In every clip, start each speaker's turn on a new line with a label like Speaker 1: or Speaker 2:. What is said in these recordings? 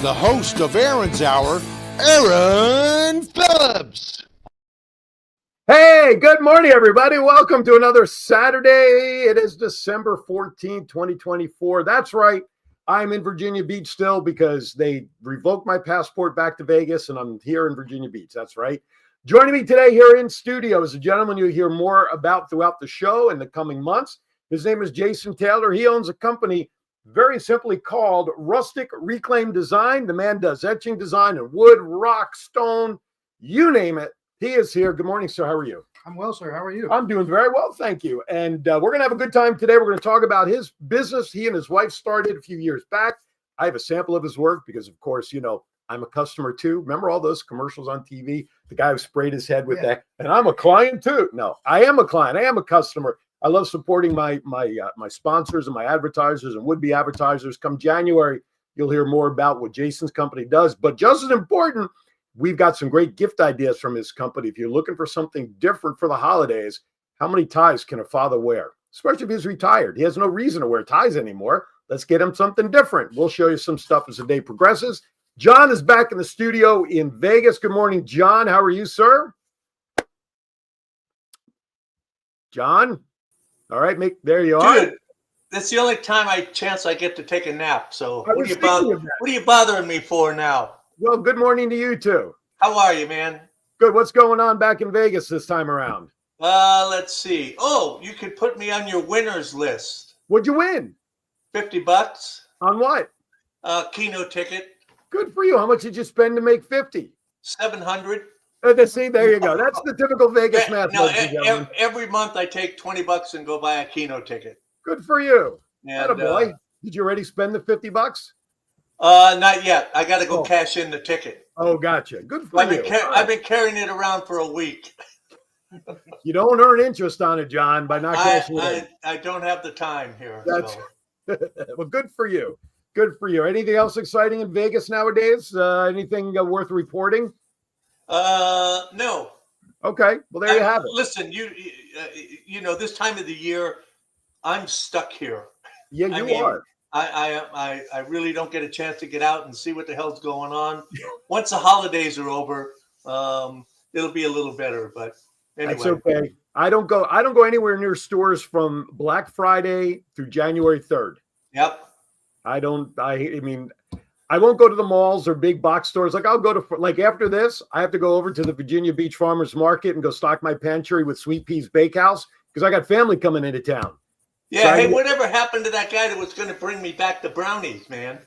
Speaker 1: the host of Aaron's Hour, Aaron Phillips.
Speaker 2: Hey, good morning, everybody. Welcome to another Saturday. It is December 14th, 2024. That's right. I'm in Virginia Beach still because they revoked my passport back to Vegas, and I'm here in Virginia Beach. That's right. Joining me today here in studio is a gentleman you'll hear more about throughout the show in the coming months. His name is Jason Taylor. He owns a company very simply called Rustic Reclaim Design. The man does etching design in wood, rock, stone, you name it. He is here. Good morning, sir. How are you?
Speaker 3: I'm well, sir. How are you?
Speaker 2: I'm doing very well, thank you. And we're going to have a good time today. We're going to talk about his business he and his wife started a few years back. I have a sample of his work because, of course, you know, I'm a customer too. Remember all those commercials on TV? The guy who sprayed his head with that. And I'm a client too. No, I am a client. I am a customer. I love supporting my sponsors and my advertisers and would-be advertisers. Come January, you'll hear more about what Jason's company does. But just as important, we've got some great gift ideas from his company. If you're looking for something different for the holidays, how many ties can a father wear? Especially if he's retired. He has no reason to wear ties anymore. Let's get him something different. We'll show you some stuff as the day progresses. John is back in the studio in Vegas. Good morning, John. How are you, sir? John? All right, there you are.
Speaker 4: Dude, that's the only chance I get to take a nap. So what are you bothering me for now?
Speaker 2: Well, good morning to you too.
Speaker 4: How are you, man?
Speaker 2: Good. What's going on back in Vegas this time around?
Speaker 4: Let's see. Oh, you could put me on your winners list.
Speaker 2: What'd you win?
Speaker 4: $50.
Speaker 2: On what?
Speaker 4: Keno ticket.
Speaker 2: Good for you. How much did you spend to make 50?
Speaker 4: $700.
Speaker 2: See, there you go. That's the typical Vegas math.
Speaker 4: No, every month I take $20 and go buy a Keno ticket.
Speaker 2: Good for you.
Speaker 4: And,
Speaker 2: boy. Did you already spend the $50?
Speaker 4: Not yet. I got to go cash in the ticket.
Speaker 2: Oh, gotcha. Good for you.
Speaker 4: I've been carrying it around for a week.
Speaker 2: You don't earn interest on it, John, by not cashing it in.
Speaker 4: I don't have the time here.
Speaker 2: Well, good for you. Good for you. Anything else exciting in Vegas nowadays? Anything worth reporting?
Speaker 4: No.
Speaker 2: Okay. Well, there you have it.
Speaker 4: Listen, you know, this time of the year, I'm stuck here.
Speaker 2: Yeah, you are.
Speaker 4: I really don't get a chance to get out and see what the hell's going on. Once the holidays are over, it'll be a little better. But anyway,
Speaker 2: that's okay. I don't go anywhere near stores from Black Friday through January 3rd.
Speaker 4: Yep.
Speaker 2: I mean, I won't go to the malls or big box stores. Like I'll go to, like after this, I have to go over to the Virginia Beach Farmers Market and go stock my pantry with Sweet Pea's Bakehouse because I got family coming into town.
Speaker 4: Yeah. So whatever happened to that guy that was going to bring me back the brownies, man?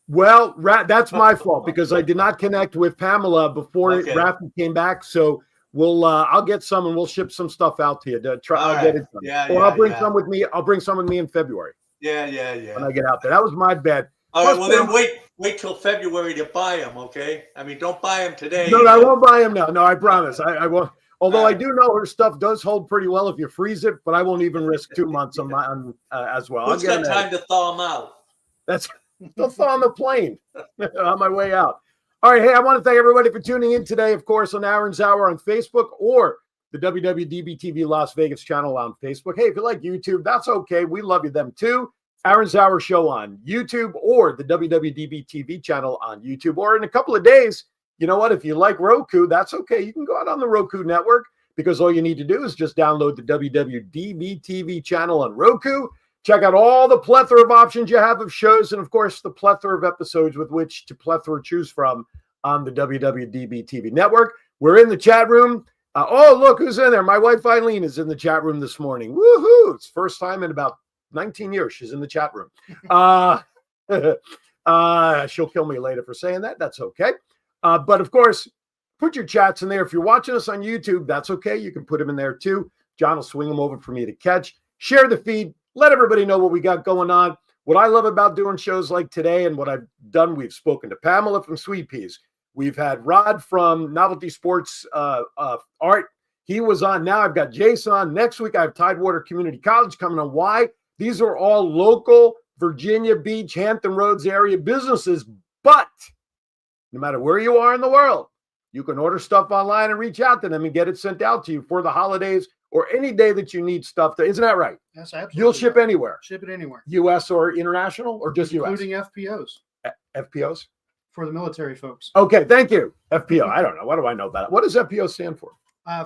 Speaker 2: Well, that's my fault because I did not connect with Pamela before Rafi came back. So I'll get some and we'll ship some stuff out to you. I'll get it done.
Speaker 4: Yeah.
Speaker 2: Or I'll bring some with me. I'll bring some with me in February.
Speaker 4: Yeah.
Speaker 2: When I get out there. That was my bad.
Speaker 4: All right, well then wait till February to buy them, okay? I mean, don't buy them today.
Speaker 2: No, I won't buy them now. No, I promise. I won't. Although I do know her stuff does hold pretty well if you freeze it, but I won't even risk 2 months on as well.
Speaker 4: Who's got time to thaw them out?
Speaker 2: They'll thaw on the plane on my way out. All right, hey, I want to thank everybody for tuning in today, of course, on Aaron's Hour on Facebook or the WWDBTV Las Vegas channel on Facebook. Hey, if you like YouTube, that's okay. We love you them too. Aaron's Hour show on YouTube or the WWDBTV channel on YouTube. Or in a couple of days, you know what? If you like Roku, that's okay. You can go out on the Roku network because all you need to do is just download the WWDBTV channel on Roku. Check out all the plethora of options you have of shows and, of course, the plethora of episodes with which to choose from on the WWDBTV network. We're in the chat room. Oh, look who's in there. My wife, Eileen, is in the chat room this morning. Woohoo! It's first time in about 19 years she's in the chat room. She'll kill me later for saying that. That's okay. But of course, put your chats in there. If you're watching us on YouTube, that's okay. You can put them in there too. John will swing them over for me to catch. Share the feed. Let everybody know what we got going on. What I love about doing shows like today and what I've done, we've spoken to Pamela from Sweet Peas. We've had Rod from Novelty Sports Art. He was on. Now I've got Jason on. Next week, I have Tidewater Community College coming on. Why? These are all local Virginia Beach, Hampton Roads area businesses. But no matter where you are in the world, you can order stuff online and reach out to them and get it sent out to you for the holidays or any day that you need stuff. Isn't that right?
Speaker 3: Yes, absolutely.
Speaker 2: You'll ship anywhere.
Speaker 3: Ship it anywhere.
Speaker 2: U.S. or international or just U.S.?
Speaker 3: Including FPOs.
Speaker 2: FPOs?
Speaker 3: for the military folks.
Speaker 2: Okay, thank you. FPO. I don't know. What do I know about it? What does FPO stand for?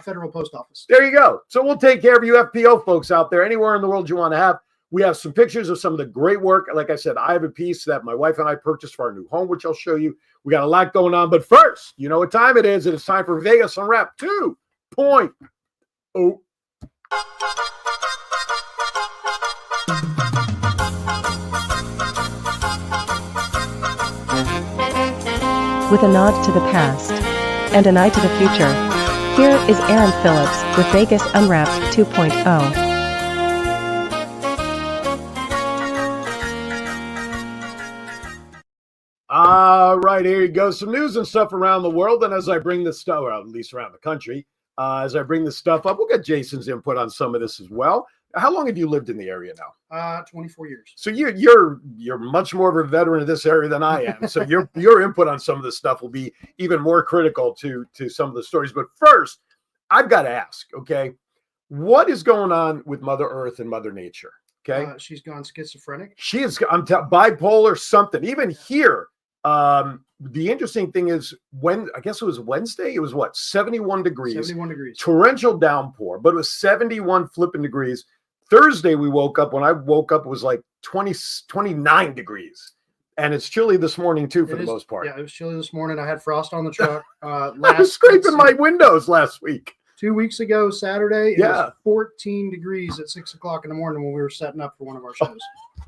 Speaker 3: Federal Post Office.
Speaker 2: There you go. So we'll take care of you FPO folks out there, anywhere in the world you want to have. We have some pictures of some of the great work. Like I said, I have a piece that my wife and I purchased for our new home, which I'll show you. We got a lot going on. But first, you know what time it is. It is time for Vegas Unwrapped 2.0.
Speaker 5: With a nod to the past and an eye to the future, here is Aaron Phillips with Vegas Unwrapped 2.0.
Speaker 2: All right, here you go. Some news and stuff around the world. And as I bring this stuff, or at least around the country, as I bring this stuff up, we'll get Jason's input on some of this as well. How long have you lived in the area now?
Speaker 3: 24 years.
Speaker 2: So you're much more of a veteran of this area than I am. So your input on some of this stuff will be even more critical to some of the stories. But first, I've got to ask, okay, what is going on with Mother Earth and Mother Nature? Okay,
Speaker 3: She's gone schizophrenic.
Speaker 2: she is. Bipolar something. Even here, the interesting thing is I guess it was Wednesday. It was what 71 degrees.
Speaker 3: 71 degrees.
Speaker 2: Torrential downpour, but it was 71 flipping degrees. Thursday, we woke up. When I woke up, it was like 29 degrees. And it's chilly this morning, too, for the most part.
Speaker 3: Yeah, it was chilly this morning. I had frost on the truck.
Speaker 2: I was scraping my windows last week.
Speaker 3: 2 weeks ago, Saturday, it
Speaker 2: Yeah.
Speaker 3: was 14 degrees at 6 o'clock in the morning when we were setting up for one of our shows.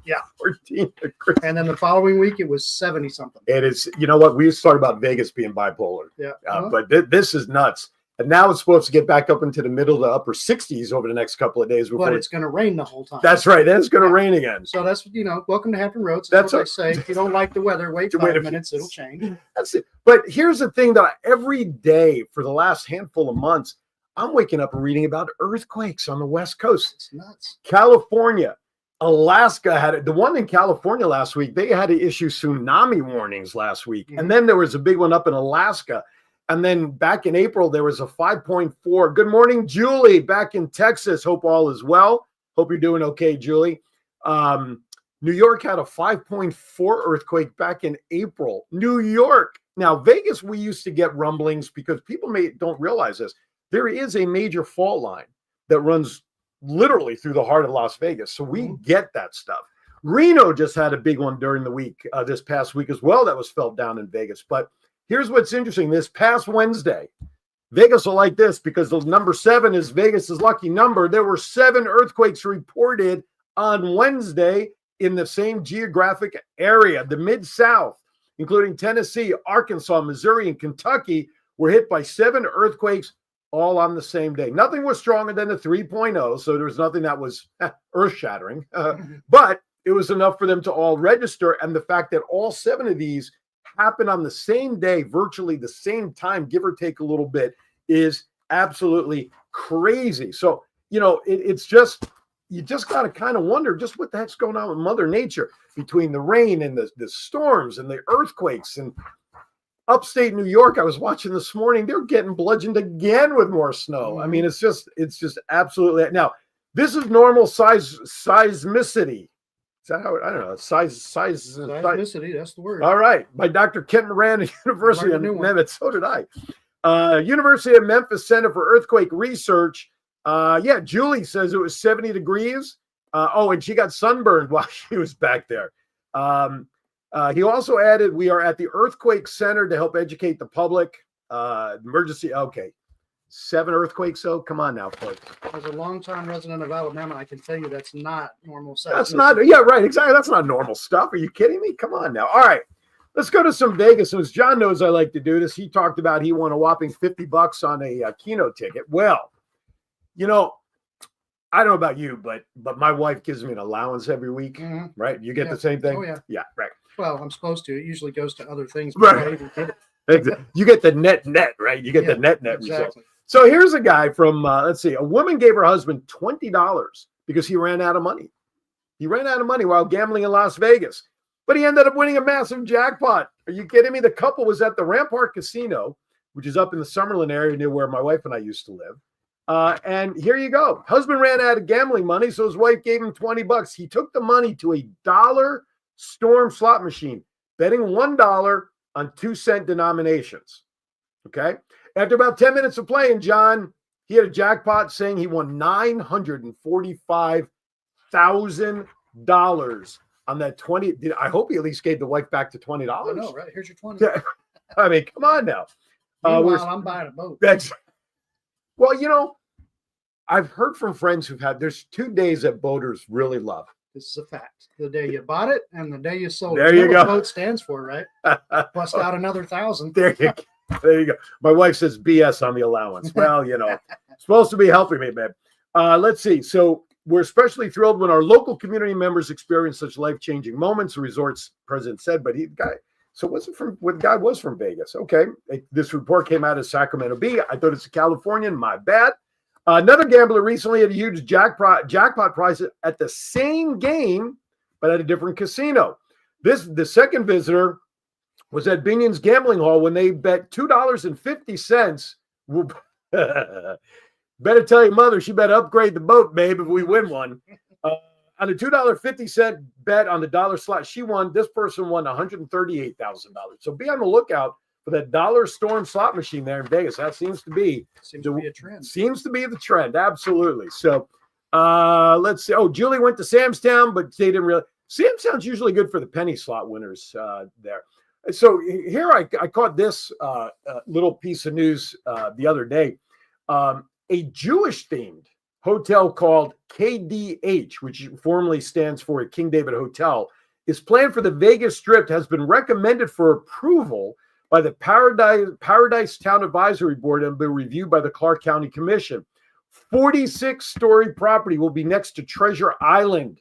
Speaker 3: Yeah.
Speaker 2: 14 degrees.
Speaker 3: And then the following week, it was 70 something.
Speaker 2: It is, you know what? We started about Vegas being bipolar.
Speaker 3: Yeah.
Speaker 2: But this is nuts. And now it's supposed to get back up into the middle to upper 60s over the next couple of days.
Speaker 3: But it's going to rain the whole time.
Speaker 2: That's right. Then it's going to rain again.
Speaker 3: So that's, welcome to Hampton Roads. That's what I say. If you don't like the weather, wait 5 minutes. It'll change.
Speaker 2: That's it. But here's the thing that every day for the last handful of months, I'm waking up and reading about earthquakes on the West Coast.
Speaker 3: It's nuts.
Speaker 2: California, Alaska had it. The one in California last week, they had to issue tsunami warnings last week.
Speaker 3: Mm-hmm.
Speaker 2: And then there was a big one up in Alaska. And then back in April, there was a 5.4. Good morning, Julie, back in Texas. Hope all is well. Hope you're doing okay, Julie. New York had a 5.4 earthquake back in April. New York. Now, Vegas, we used to get rumblings because people don't realize this. There is a major fault line that runs literally through the heart of Las Vegas. So we get that stuff. Reno just had a big one during the week, this past week as well, that was felt down in Vegas. But here's what's interesting. This past Wednesday, Vegas will like this because the number 7 is Vegas's lucky number. There were 7 earthquakes reported on Wednesday in the same geographic area. The Mid-South, including Tennessee, Arkansas, Missouri, and Kentucky, were hit by 7 earthquakes all on the same day. Nothing was stronger than the 3.0, so there was nothing that was earth-shattering. But it was enough for them to all register, and the fact that all 7 of these happened on the same day, virtually the same time, give or take a little bit, is absolutely crazy. So, it's just, you just got to kind of wonder just what the heck's going on with Mother Nature between the rain and the storms and the earthquakes. And upstate New York, I was watching this morning, they're getting bludgeoned again with more snow. I mean, it's just absolutely. Now, this is normal seismicity. Is that how I don't know?
Speaker 3: Seismicity, that's the word.
Speaker 2: All right. By Dr. Kent Moran at University of Memphis. So did I. University of Memphis Center for Earthquake Research. Julie says it was 70 degrees. And she got sunburned while she was back there. He also added, we are at the Earthquake Center to help educate the public. Emergency. Okay. 7 earthquakes, though. Come on now, folks.
Speaker 3: As a longtime resident of Alabama, I can tell you that's not normal seismicity.
Speaker 2: That's not, yeah, right, exactly. That's not normal stuff. Are you kidding me? Come on now. All right, let's go to some Vegas news. John knows I like to do this. He talked about he won a whopping $50 on a Keno ticket. Well, I don't know about you, but my wife gives me an allowance every week, right? You get the same thing?
Speaker 3: Oh, yeah.
Speaker 2: Yeah, right.
Speaker 3: Well, I'm supposed to. It usually goes to other things. But
Speaker 2: Right.
Speaker 3: I even get it.
Speaker 2: You get the net, right? You get the net
Speaker 3: exactly.
Speaker 2: result. So here's a guy from, let's see, a woman gave her husband $20 because he ran out of money. He ran out of money while gambling in Las Vegas, but he ended up winning a massive jackpot. Are you kidding me? The couple was at the Rampart Casino, which is up in the Summerlin area near where my wife and I used to live. And here you go. Husband ran out of gambling money, so his wife gave him $20. He took the money to a dollar storm slot machine, betting $1 on 2-cent denominations. Okay. After about 10 minutes of playing, John, he had a jackpot saying he won $945,000 on that 20. I hope he at least gave the wife back to $20.
Speaker 3: I know, right? Here's your 20.
Speaker 2: Yeah. I mean, come on now.
Speaker 3: Meanwhile, I'm buying a boat.
Speaker 2: Well, you know, I've heard from friends there's 2 days that boaters really love.
Speaker 3: This is a fact. The day you bought it and the day you sold
Speaker 2: there
Speaker 3: it.
Speaker 2: You go.
Speaker 3: What boat stands for, right? Bust out another 1,000.
Speaker 2: There you go. There you go. My wife says BS on the allowance. Well, you know, supposed to be helping me, babe. Let's see. So we're especially thrilled when our local community members experience such life-changing moments, the resort's president said, but the guy was from Vegas. Okay. This report came out of Sacramento Bee. I thought it's a Californian. My bad. Another gambler recently had a huge jackpot prize at the same game, but at a different casino. The second visitor was at Binion's Gambling Hall when they bet $2.50. Better tell your mother she better upgrade the boat, babe, if we win one. On a $2.50 bet on the dollar slot she won, this person won $138,000. So be on the lookout for that dollar storm slot machine there in Vegas. That seems to be
Speaker 3: a trend.
Speaker 2: Seems to be the trend. Absolutely. So let's see. Oh, Julie went to Sam's Town, but they didn't really. Sam's Town's usually good for the penny slot winners there. So here I caught this little piece of news the other day. A Jewish-themed hotel called KDH, which formerly stands for King David Hotel, is planned for the Vegas Strip, has been recommended for approval by the Paradise Town Advisory Board and be reviewed by the Clark County Commission. 46-story property will be next to Treasure Island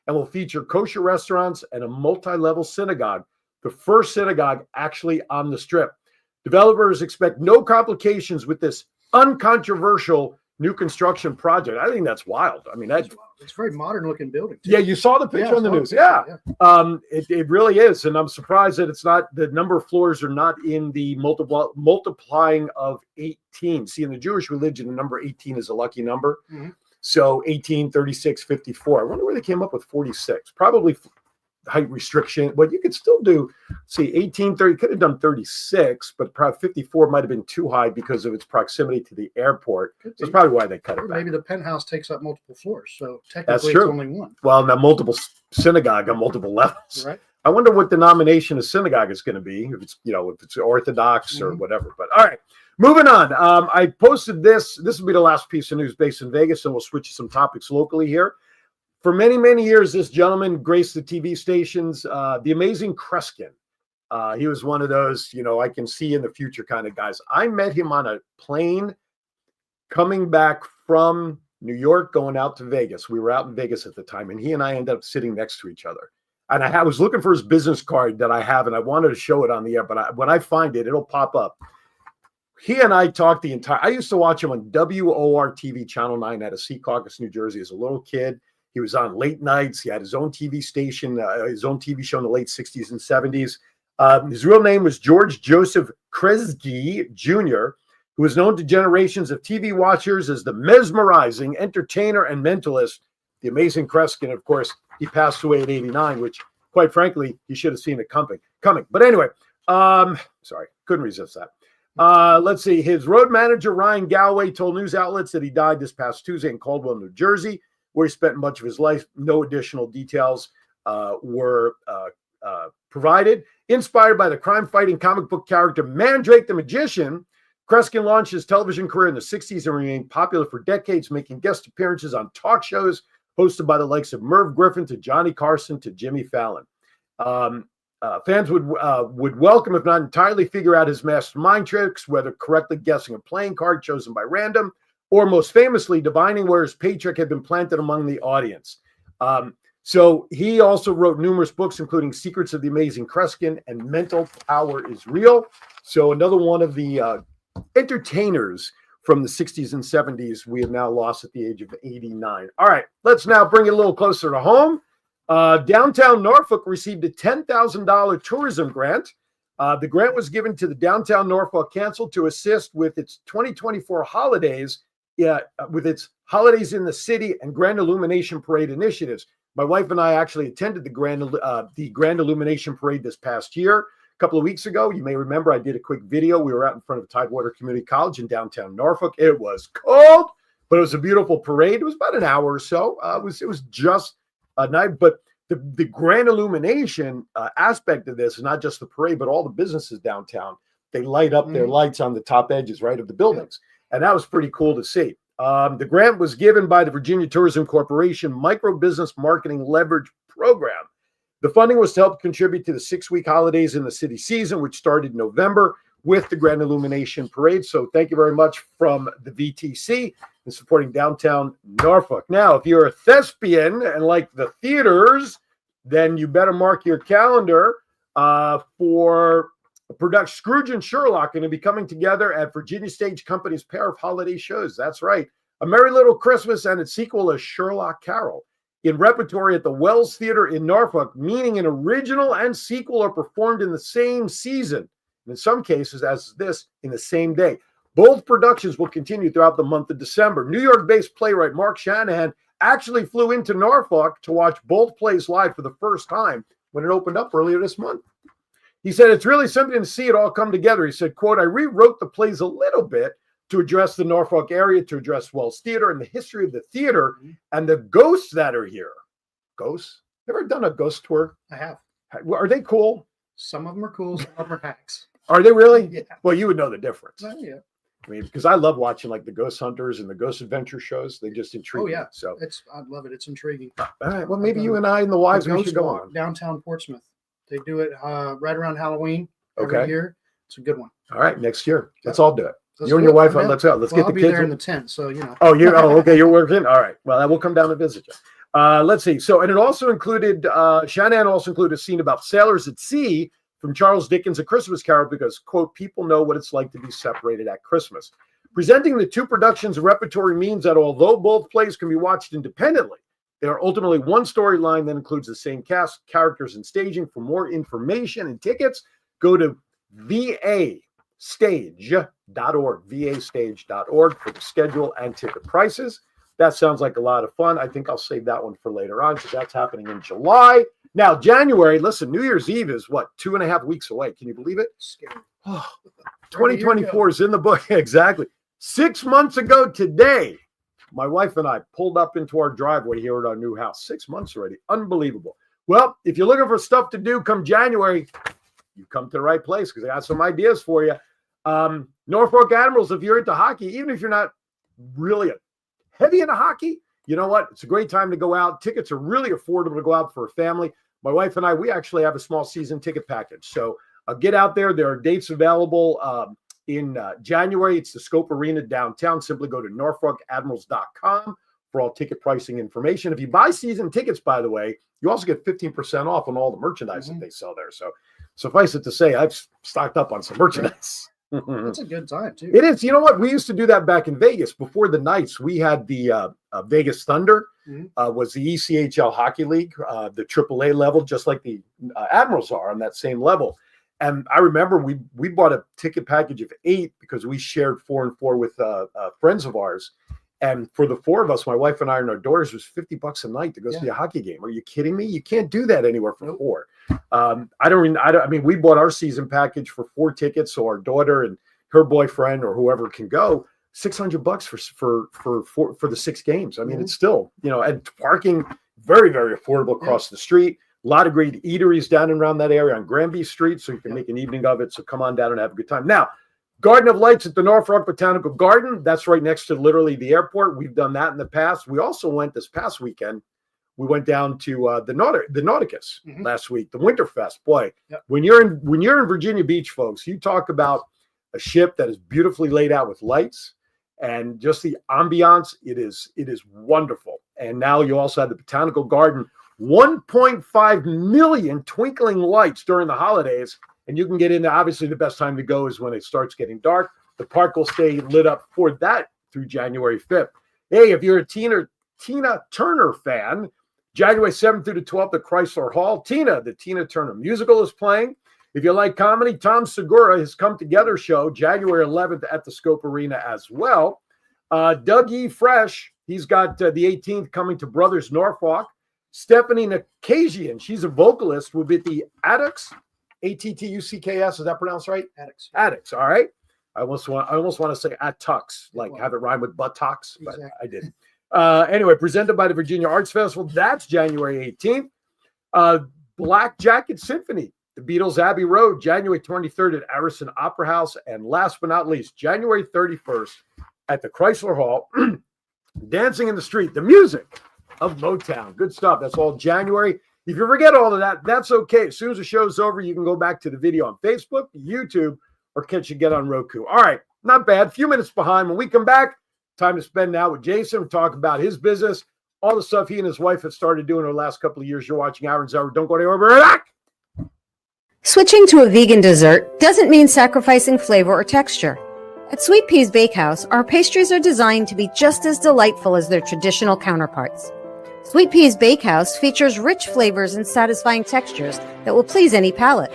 Speaker 2: and will feature kosher restaurants and a multi-level synagogue, the first synagogue actually on the Strip. Developers expect no complications with this uncontroversial new construction project. I think that's wild. I mean, it's
Speaker 3: a very modern looking building too.
Speaker 2: Yeah, you saw the picture on the news. Yeah. It really is. And I'm surprised that it's not, the number of floors are not in the multiplying of 18. See, in the Jewish religion, the number 18 is a lucky number. Mm-hmm. So 18, 36, 54. I wonder where they came up with 46. Probably height restriction, but you could still do, 18, 30, could have done 36, but probably 54 might have been too high because of its proximity to the airport. That's probably why they cut it back.
Speaker 3: Maybe the penthouse takes up multiple floors, so technically
Speaker 2: it's
Speaker 3: only one.
Speaker 2: Well, now multiple synagogue on multiple levels.
Speaker 3: Right.
Speaker 2: I wonder what denomination of synagogue is going to be, if it's, if it's Orthodox or whatever. But all right, moving on. I posted this. This will be the last piece of news based in Vegas, and we'll switch to some topics locally here. For many, many years, this gentleman graced the TV stations, the amazing Kreskin. He was one of those, I can see in the future kind of guys. I met him on a plane coming back from New York, going out to Vegas. We were out in Vegas at the time, and he and I ended up sitting next to each other. And I was looking for his business card that I have, and I wanted to show it on the air, but when I find it, it'll pop up. He and I talked I used to watch him on WORTV Channel 9 out of Secaucus, New Jersey as a little kid. He was on late nights. He had his own TV station, his own TV show in the late 60s and 70s. His real name was George Joseph Kresge Jr., who was known to generations of TV watchers as the mesmerizing entertainer and mentalist, the amazing Kreskin. Of course, he passed away at 89, which, quite frankly, you should have seen it coming. But anyway, sorry, couldn't resist that. Let's see. His road manager, Ryan Galloway, told news outlets that he died this past Tuesday in Caldwell, New Jersey, where he spent much of his life. No additional details were provided. Inspired by the crime-fighting comic book character Mandrake the Magician, Kreskin launched his television career in the 60s and remained popular for decades, making guest appearances on talk shows hosted by the likes of Merv Griffin to Johnny Carson to Jimmy Fallon. Fans would welcome, if not entirely, figure out his mastermind tricks, whether correctly guessing a playing card chosen by random, or most famously, divining where his paycheck had been planted among the audience. So he also wrote numerous books, including Secrets of the Amazing Kreskin and Mental Power is Real. So another one of the entertainers from the 60s and 70s we have now lost at the age of 89. All right, let's now bring it a little closer to home. Downtown Norfolk received a $10,000 tourism grant. The grant was given to the Downtown Norfolk Council to assist with its 2024 holidays, with its Holidays in the City and Grand Illumination Parade initiatives. My wife and I actually attended the Grand Illumination Parade this past year. A couple of weeks ago, you may remember I did a quick video. We were out in front of Tidewater Community College in downtown Norfolk. It was cold, but it was a beautiful parade. It was about an hour or so. It was just a night, but the grand illumination aspect of this is not just the parade, but all the businesses downtown. They light up their lights on the top edges, right, of the buildings. And that was pretty cool to see. The grant was given by the Virginia Tourism Corporation Micro Business Marketing Leverage Program. The funding was to help contribute to the 6-week holidays in the city season, which started in November with the Grand Illumination Parade. So thank you very much from the VTC in supporting downtown Norfolk. Now, if you're a thespian and like the theaters, then you better mark your calendar for a production. Scrooge and Sherlock are going to be coming together at Virginia Stage Company's pair of holiday shows. That's right. A Merry Little Christmas and its sequel, A Sherlock Carol, in repertory at the Wells Theater in Norfolk, meaning an original and sequel are performed in the same season. And in some cases, as this, in the same day. Both productions will continue throughout the month of December. New York-based playwright Mark Shanahan actually flew into Norfolk to watch both plays live for the first time when it opened up earlier this month. He said, it's really something to see it all come together. He said, quote, I rewrote the plays a little bit to address the Norfolk area, to address Wells Theater and the history of the theater and the ghosts that are here. Ghosts? Ever done a ghost tour?
Speaker 3: I have.
Speaker 2: Are they cool?
Speaker 3: Some of them are cool, some of them are hacks.
Speaker 2: Are they really?
Speaker 3: Yeah.
Speaker 2: Well, you would know the difference.
Speaker 3: Yeah.
Speaker 2: I mean, because I love watching like the Ghost Hunters and the Ghost Adventure shows. They just intrigue me. So
Speaker 3: I love it. It's intriguing.
Speaker 2: all right. Well, maybe you and I and the wives we should go on.
Speaker 3: Downtown Portsmouth. They do it right around Halloween every year. It's a good one.
Speaker 2: All right, next year. Let's all do it. You and your wife, let's go. Let's get the
Speaker 3: I'll be
Speaker 2: kids
Speaker 3: there in the tent, so you know.
Speaker 2: Oh, okay. You're working. All right. Well, I will come down and visit you. Let's see. So, and it also included Shanahan also included a scene about sailors at sea from Charles Dickens' A Christmas Carol because, quote, people know what it's like to be separated at Christmas. Presenting the two productions of repertory means that although both plays can be watched independently, they are ultimately one storyline that includes the same cast, characters, and staging. For more information and tickets, go to vastage.org for the schedule and ticket prices. That sounds like a lot of fun. I think I'll save that one for later on because that's happening in July. Now, January, listen, New Year's Eve is what, 2.5 weeks away. Can you believe it?
Speaker 3: Scary.
Speaker 2: Oh, 2024 is in the book. Exactly. 6 months ago today, my wife and I pulled up into our driveway here at our new house. 6 months already. Unbelievable. Well, if you're looking for stuff to do come January, you come to the right place because I got some ideas for you. Norfolk Admirals, if you're into hockey, even if you're not really heavy into hockey, you know what? It's a great time to go out. Tickets are really affordable to go out for a family. My wife and I, we actually have a small season ticket package. So get out there. There are dates available in January. It's the Scope Arena downtown. Simply go to norfolkadmirals.com for all ticket pricing information. If you buy season tickets, by the way, you also get 15% off on all the merchandise that they sell there. So suffice it to say, I've stocked up on some merchandise.
Speaker 3: That's a good time, too.
Speaker 2: It is. You know what? We used to do that back in Vegas. Before the Knights, we had the Vegas Thunder, was the ECHL Hockey League, the AAA level, just like the Admirals are on that same level. And I remember we bought a ticket package of 8 because we shared 4 and 4 with friends of ours. And for the 4 of us, my wife and I and our daughters, was $50 a night to go see a hockey game. Are you kidding me? You can't do that anywhere for 4. I mean, we bought our season package for 4 tickets, so our daughter and her boyfriend or whoever can go. $600 for the 6 games. I mean, it's still, and parking very, very affordable across the street. A lot of great eateries down and around that area on Granby Street, so you can make an evening of it. So come on down and have a good time. Now, Garden of Lights at the Norfolk Botanical Garden. That's right next to literally the airport. We've done that in the past. We also went this past weekend. We went down to the Nauticus last week, the Winterfest. Boy, when you're in Virginia Beach, folks, you talk about a ship that is beautifully laid out with lights and just the ambiance. It is wonderful. And now you also have the Botanical Garden, 1.5 million twinkling lights during the holidays. And you can get in. Obviously, the best time to go is when it starts getting dark. The park will stay lit up for that through January 5th. Hey, if you're a Tina Turner fan, January 7th through the 12th at Chrysler Hall, the Tina Turner musical is playing. If you like comedy, Tom Segura, his Come Together show, January 11th at the Scope Arena as well. Doug E. Fresh, he's got the 18th coming to Brothers Norfolk. Stephanie Nakajian, she's a vocalist, will be at the Addicts Attucks. Is that pronounced right?
Speaker 3: Addicts.
Speaker 2: Addicts. All right. I almost want to say Attux, like have it rhyme with buttocks, but
Speaker 3: Exactly.
Speaker 2: I didn't. Anyway, presented by the Virginia Arts Festival. That's January 18th. Black Jacket Symphony, the Beatles Abbey Road, January 23rd at Arison Opera House. And last but not least, January 31st at the Chrysler Hall, Dancing in the Street, the music of Motown. Good stuff. That's all January. If you forget all of that, that's okay. As soon as the show's over, you can go back to the video on Facebook, YouTube, or catch it again on Roku. All right, not bad. A few minutes behind. When we come back, time to spend now with Jason. We'll talk about his business, all the stuff he and his wife have started doing over the last couple of years. You're watching Aaron's Hour. Don't go anywhere. We're right back.
Speaker 6: Switching to a vegan dessert doesn't mean sacrificing flavor or texture. At Sweet Pea's Bakehouse, our pastries are designed to be just as delightful as their traditional counterparts. Sweet Pea's Bakehouse features rich flavors and satisfying textures that will please any palate.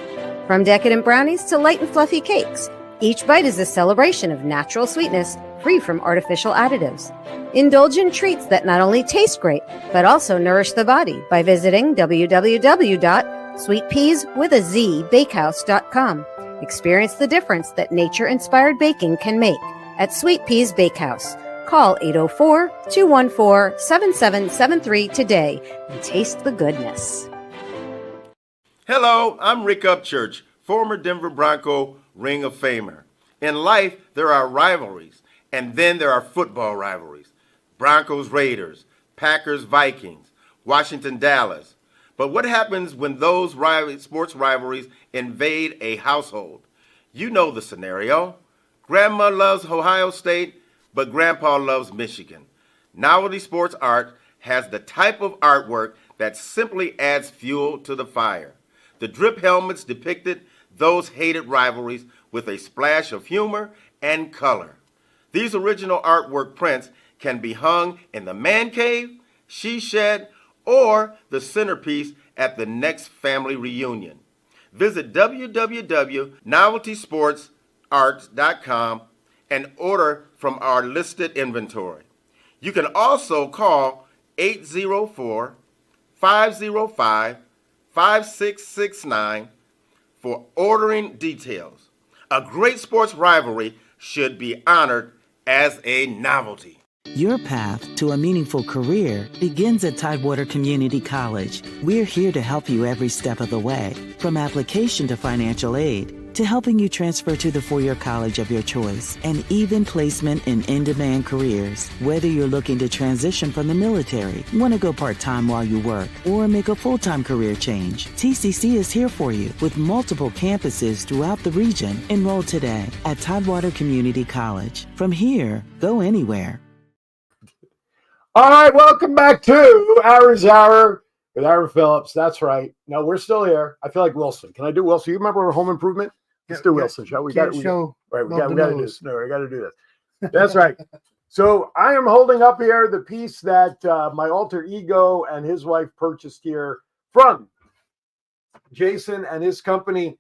Speaker 6: From decadent brownies to light and fluffy cakes, each bite is a celebration of natural sweetness, free from artificial additives. Indulgent treats that not only taste great, but also nourish the body by visiting www.sweetpeaswithazbakehouse.com. Experience the difference that nature-inspired baking can make at Sweet Pea's Bakehouse. Call 804-214-7773 today and taste the goodness.
Speaker 7: Hello, I'm Rick Upchurch, former Denver Bronco Ring of Famer. In life, there are rivalries, and then there are football rivalries. Broncos Raiders, Packers Vikings, Washington Dallas. But what happens when those sports rivalries invade a household? You know the scenario. Grandma loves Ohio State, but Grandpa loves Michigan. Novelty Sports Art has the type of artwork that simply adds fuel to the fire. The drip helmets depicted those hated rivalries with a splash of humor and color. These original artwork prints can be hung in the man cave, she shed, or the centerpiece at the next family reunion. Visit www.noveltysportsart.com and order from our listed inventory. You can also call 804-505-5669 for ordering details. A great sports rivalry should be honored as a novelty.
Speaker 8: Your path to a meaningful career begins at Tidewater Community College. We're here to help you every step of the way, from application to financial aid, to helping you transfer to the four-year college of your choice, and even placement in in-demand careers. Whether you're looking to transition from the military, want to go part-time while you work, or make a full-time career change, TCC is here for you with multiple campuses throughout the region. Enroll today at Tidewater Community College. From here, go anywhere.
Speaker 2: All right, welcome back to Aaron's Hour with Aaron Phillips. That's right. No, we're still here. I feel like Wilson. Can I do Wilson? You remember Home Improvement? Let's do Wilson, shall we? We got to do this. No, we got to do this. That's right. So I am holding up here the piece that my alter ego and his wife purchased here from Jason and his company,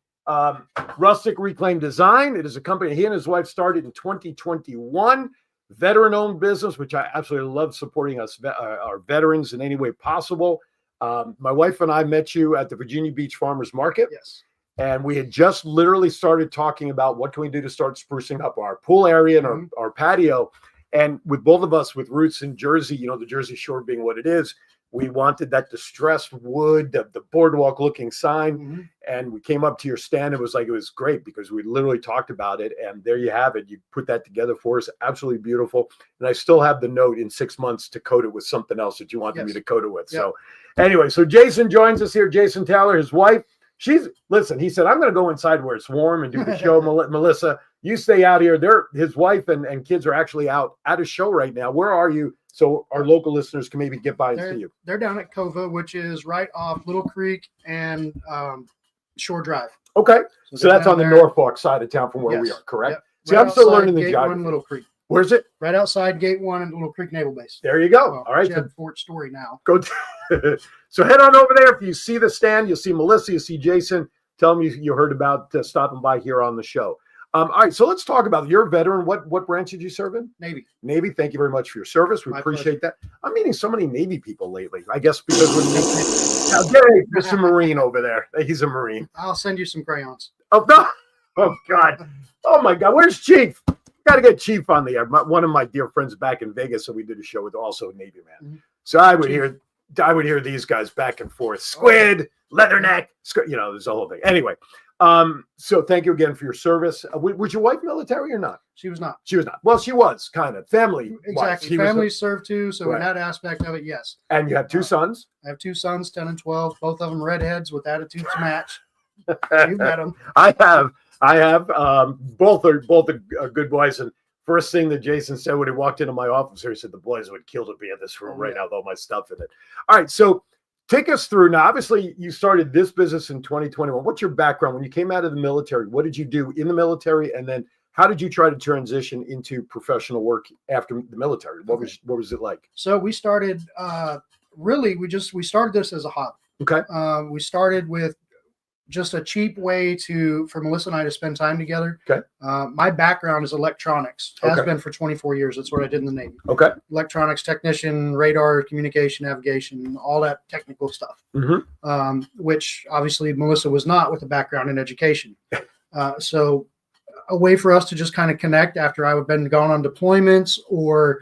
Speaker 2: Rustic Reclaimed Design. It is a company he and his wife started in 2021. Veteran-owned business, which I absolutely love supporting us, our veterans in any way possible. My wife and I met you at the Virginia Beach Farmers Market.
Speaker 3: Yes.
Speaker 2: And we had just literally started talking about what can we do to start sprucing up our pool area and our patio. And with both of us with roots in Jersey, you know, the Jersey Shore being what it is, we wanted that distressed wood, the boardwalk looking sign. Mm-hmm. And we came up to your stand. It was great because we literally talked about it. And there you have it. You put that together for us. Absolutely beautiful. And I still have the note in 6 months to coat it with something else that you wanted me to coat it with. Yep. So anyway, so Jason joins us here. Jason Taylor, his wife. He said, I'm going to go inside where it's warm and do the show. Melissa, you stay out here. His wife and kids are actually out at a show right now. Where are you? So our local listeners can maybe get by and see you.
Speaker 3: They're down at Cova, which is right off Little Creek and Shore Drive.
Speaker 2: Okay. So that's on the Norfolk side of town from where we are, correct? Yep. See, right I'm still learning the geography.
Speaker 3: Little Creek.
Speaker 2: Where's it?
Speaker 3: Right outside Gate 1 and Little Creek Naval Base.
Speaker 2: There you go. All right.
Speaker 3: Fort Story now.
Speaker 2: So head on over there. If you see the stand, you'll see Melissa, you see Jason. Tell them you heard about stopping by here on the show. All right, so let's talk about you're a veteran. What branch did you serve in?
Speaker 3: Navy.
Speaker 2: Navy. Thank you very much for your service. We
Speaker 3: My
Speaker 2: appreciate
Speaker 3: pleasure.
Speaker 2: that. I'm meeting so many Navy people lately. I guess because there's a Marine over there. He's a Marine.
Speaker 3: I'll send you some crayons.
Speaker 2: Oh no! Oh God! Oh my God! Where's Chief? Got to get Chief on the air. One of my dear friends back in Vegas, so we did a show with also a Navy man.
Speaker 3: Mm-hmm.
Speaker 2: So I would hear these guys back and forth. Squid, Leatherneck. There's a whole thing. Anyway, so thank you again for your service. Was your wife military or not?
Speaker 3: She was not.
Speaker 2: She was not. Well, she was kind of family.
Speaker 3: Exactly. Family served too. So in that aspect of it, yes.
Speaker 2: And you have two sons.
Speaker 3: I have two sons, 10 and 12. Both of them redheads with attitudes to match. You've met them.
Speaker 2: I have. Both are good boys. And first thing that Jason said when he walked into my office here, he said the boys would kill to be in this room right now with all my stuff in it. All right, so take us through now. Obviously, you started this business in 2021. What's your background when you came out of the military? What did you do in the military, and then how did you try to transition into professional work after the military? What was it like?
Speaker 3: So we started. We started this as a hobby.
Speaker 2: Okay.
Speaker 3: We started with just a cheap way for Melissa and I to spend time together.
Speaker 2: Okay.
Speaker 3: My background is electronics. Has been for 24 years. That's what I did in the Navy.
Speaker 2: Okay.
Speaker 3: Electronics technician, radar, communication, navigation, all that technical stuff.
Speaker 2: Mm-hmm.
Speaker 3: Which obviously Melissa was not with a background in education. So a way for us to just kind of connect after I had been gone on deployments or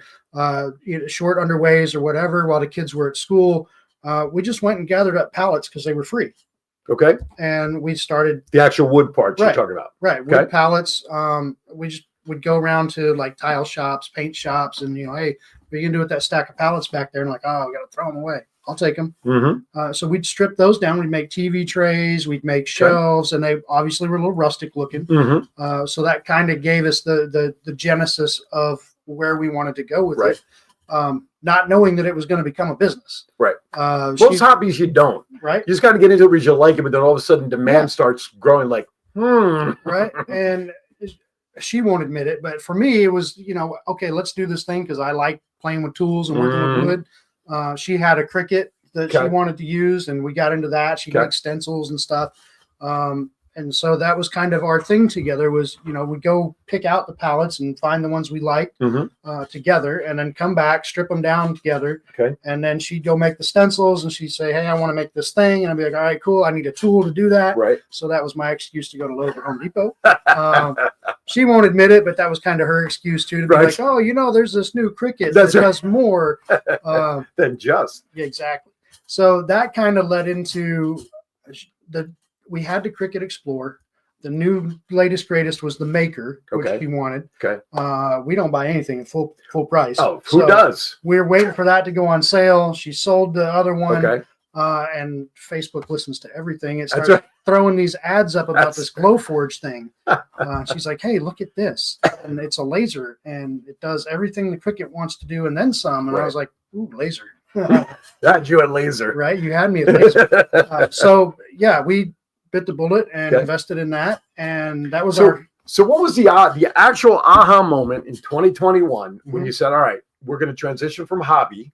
Speaker 3: short underways or whatever while the kids were at school. We just went and gathered up pallets because they were free.
Speaker 2: Okay.
Speaker 3: And we started
Speaker 2: the actual wood parts you're talking about.
Speaker 3: Right. Wood pallets. We just would go around to like tile shops, paint shops, and hey, what are you gonna do with that stack of pallets back there? And like, oh, we gotta throw them away. I'll take them.
Speaker 2: Mm-hmm.
Speaker 3: So we'd strip those down. We'd make TV trays. We'd make shelves, and they obviously were a little rustic looking.
Speaker 2: Mm-hmm.
Speaker 3: So that kind of gave us the genesis of where we wanted to go with it. Not knowing that it was going to become a business.
Speaker 2: Right. Most hobbies you don't.
Speaker 3: Right.
Speaker 2: You just got to get into it because you like it, but then all of a sudden demand starts growing like,
Speaker 3: Right. And she won't admit it, but for me, it was, okay, let's do this thing because I like playing with tools and working with wood. She had a Cricut that she wanted to use, and we got into that. She makes stencils and stuff. And so that was kind of our thing together was, we'd go pick out the pallets and find the ones we liked together and then come back, strip them down together.
Speaker 2: Okay.
Speaker 3: And then she'd go make the stencils and she'd say, hey, I want to make this thing. And I'd be like, all right, cool. I need a tool to do that.
Speaker 2: Right.
Speaker 3: So that was my excuse to go to Lowe's or Home Depot. She won't admit it, but that was kind of her excuse too, to be like, oh, there's this new Cricut that does more
Speaker 2: than just.
Speaker 3: Yeah, exactly. So that kind of led into we had the Cricut Explorer. The new latest greatest was the Maker, which she wanted.
Speaker 2: Okay.
Speaker 3: We don't buy anything at full price.
Speaker 2: Oh, who does?
Speaker 3: We're waiting for that to go on sale. She sold the other one.
Speaker 2: Okay.
Speaker 3: And Facebook listens to everything. It started throwing these ads up about this Glowforge thing. She's like, hey, look at this. And it's a laser and it does everything the Cricut wants to do and then some. And I was like, ooh, laser.
Speaker 2: Got you a laser.
Speaker 3: Right. You had me at laser. So yeah, we bit the bullet and invested in that, and that was
Speaker 2: So what was the actual aha moment in 2021 when you said, all right, we're going to transition from hobby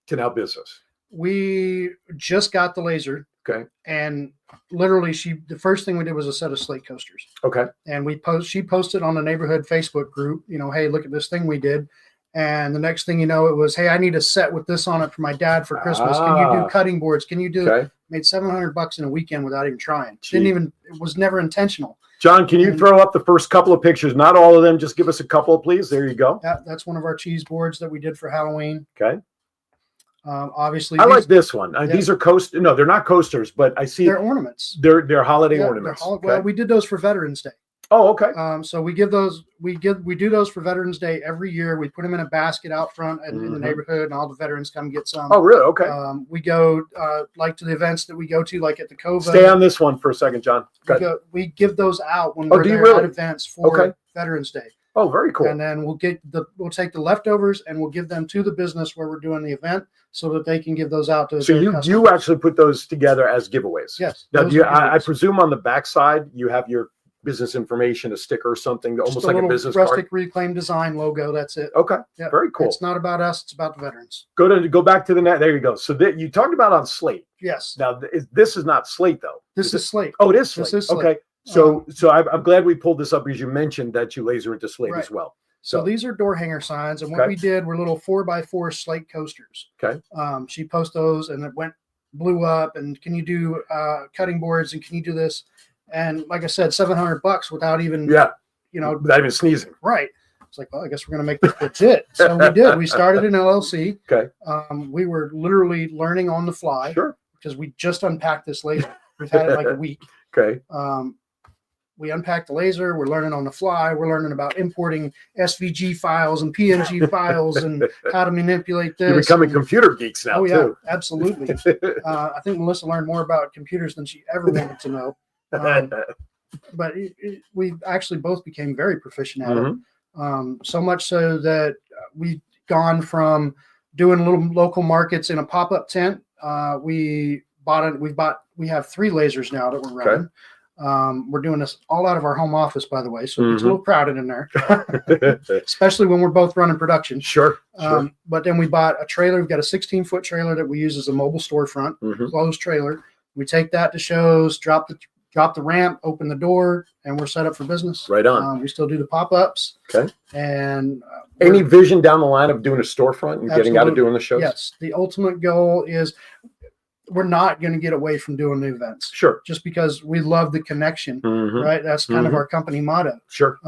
Speaker 2: to now business?
Speaker 3: We just got the laser.
Speaker 2: Okay.
Speaker 3: And literally the first thing we did was a set of slate coasters.
Speaker 2: Okay.
Speaker 3: And she posted on the neighborhood Facebook group, hey, look at this thing we did. And the next thing you know, it was, hey, I need a set with this on it for my dad for Christmas. Can you do cutting boards? Can you do made $700 in a weekend without even trying. It was never intentional.
Speaker 2: John, can you throw up the first couple of pictures? Not all of them. Just give us a couple, please. There you go.
Speaker 3: That's one of our cheese boards that we did for Halloween.
Speaker 2: Okay.
Speaker 3: Obviously,
Speaker 2: I like this one. These are coasters. No, they're not coasters, but I see
Speaker 3: they're ornaments.
Speaker 2: They're holiday ornaments.
Speaker 3: Well, we did those for Veterans Day.
Speaker 2: Oh, okay.
Speaker 3: So we do those for Veterans Day every year. We put them in a basket out front in the neighborhood, and all the veterans come get some.
Speaker 2: Oh, really? Okay.
Speaker 3: We go like to the events that we go to, like at the Cove.
Speaker 2: Stay on this one for a second, John.
Speaker 3: We give those out when we're there at events for Veterans Day.
Speaker 2: Oh, very cool.
Speaker 3: And then we'll take the leftovers and we'll give them to the business where we're doing the event so that they can give those out to.
Speaker 2: So you actually put those together as giveaways.
Speaker 3: Yes.
Speaker 2: Now, I presume on the backside you have your business information, a sticker or something, almost like a business
Speaker 3: rustic
Speaker 2: card.
Speaker 3: Reclaimed design logo. That's it.
Speaker 2: Okay.
Speaker 3: Yeah.
Speaker 2: Very cool.
Speaker 3: It's not about us. It's about the veterans.
Speaker 2: Go back to the net. There you go. So you talked about on slate.
Speaker 3: Yes.
Speaker 2: Now this is not slate though.
Speaker 3: This is slate.
Speaker 2: Oh, it is slate.
Speaker 3: This is slate.
Speaker 2: Okay. So I'm glad we pulled this up because you mentioned that you laser into slate as well.
Speaker 3: So these are door hanger signs, and what we did were little 4x4 slate coasters.
Speaker 2: Okay.
Speaker 3: She posted those, and it blew up. And can you do cutting boards? And can you do this? And like I said, $700 without even without
Speaker 2: even sneezing.
Speaker 3: Right. It's like, well, I guess we're gonna make this legit. So we did. We started an LLC.
Speaker 2: Okay.
Speaker 3: We were literally learning on the fly.
Speaker 2: Sure.
Speaker 3: Because we just unpacked this laser. We've had it like a week.
Speaker 2: Okay.
Speaker 3: We unpacked the laser. We're learning on the fly. We're learning about importing SVG files and PNG files and how to manipulate this.
Speaker 2: You're becoming computer geeks now, too.
Speaker 3: Absolutely. I think Melissa learned more about computers than she ever wanted to know. But we actually both became very proficient at it. So much so that we've gone from doing little local markets in a pop-up tent. We have 3 lasers now that we're running. We're doing this all out of our home office, by the way, so it's a little crowded in there, especially when we're both running production.
Speaker 2: Sure.
Speaker 3: But then we bought a trailer. We've got a 16-foot trailer that we use as a mobile storefront, closed trailer. We take that to shows, drop the ramp, open the door, and we're set up for business.
Speaker 2: Right on.
Speaker 3: We still do the pop-ups.
Speaker 2: Okay.
Speaker 3: And
Speaker 2: any vision down the line of doing a storefront and getting out of doing the shows?
Speaker 3: Yes. The ultimate goal is we're not going to get away from doing the events.
Speaker 2: Sure.
Speaker 3: Just because we love the connection, right? That's kind of our company motto.
Speaker 2: Sure.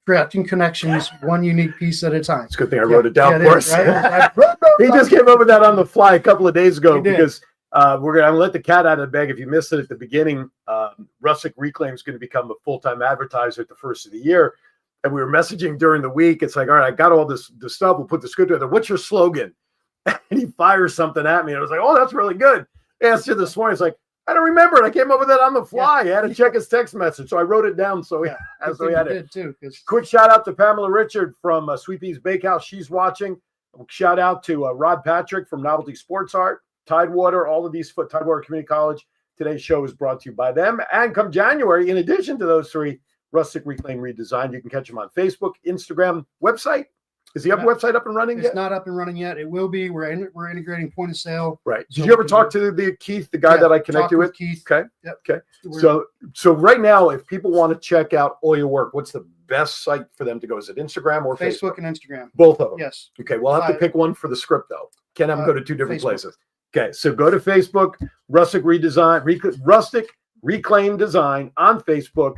Speaker 3: Creating connections, one unique piece at a time.
Speaker 2: It's a good thing I wrote it down for us.
Speaker 3: Right?
Speaker 2: He just came up with that on the fly a couple of days ago because I'm going to let the cat out of the bag. If you missed it at the beginning, Rustic Reclaim is going to become a full-time advertiser at the first of the year. And we were messaging during the week. It's like, all right, I got all this stuff. We'll put the script together. What's your slogan? And he fires something at me. And I was like, oh, that's really good. I asked you this morning. It's like, I don't remember it. I came up with it on the fly. I had to check his text message. So I wrote it down. So we had it.
Speaker 3: Too,
Speaker 2: quick shout out to Pamela Richard from Sweet Pea's Bakehouse. She's watching. Shout out to Rod Patrick from Novelty Sports Art, Tidewater, all of these Tidewater Community College. Today's show is brought to you by them. And come January, in addition to those 3, Rustic Reclaim Redesigned, you can catch them on Facebook, Instagram, website. Is the website up and running yet?
Speaker 3: It's not up and running yet. It will be. We're integrating point of sale.
Speaker 2: Right. Did you ever talk to the Keith, the guy that I connected with?
Speaker 3: Keith.
Speaker 2: Okay.
Speaker 3: Yep.
Speaker 2: Okay. So right now, if people want to check out all your work, what's the best site for them to go? Is it Instagram or Facebook?
Speaker 3: And Instagram.
Speaker 2: Both of them.
Speaker 3: Yes.
Speaker 2: Okay. We'll have to pick one for the script though. Can't have them go to 2 different
Speaker 3: Facebook.
Speaker 2: places. Okay. So go to Facebook, Rustic Reclaim Design on Facebook.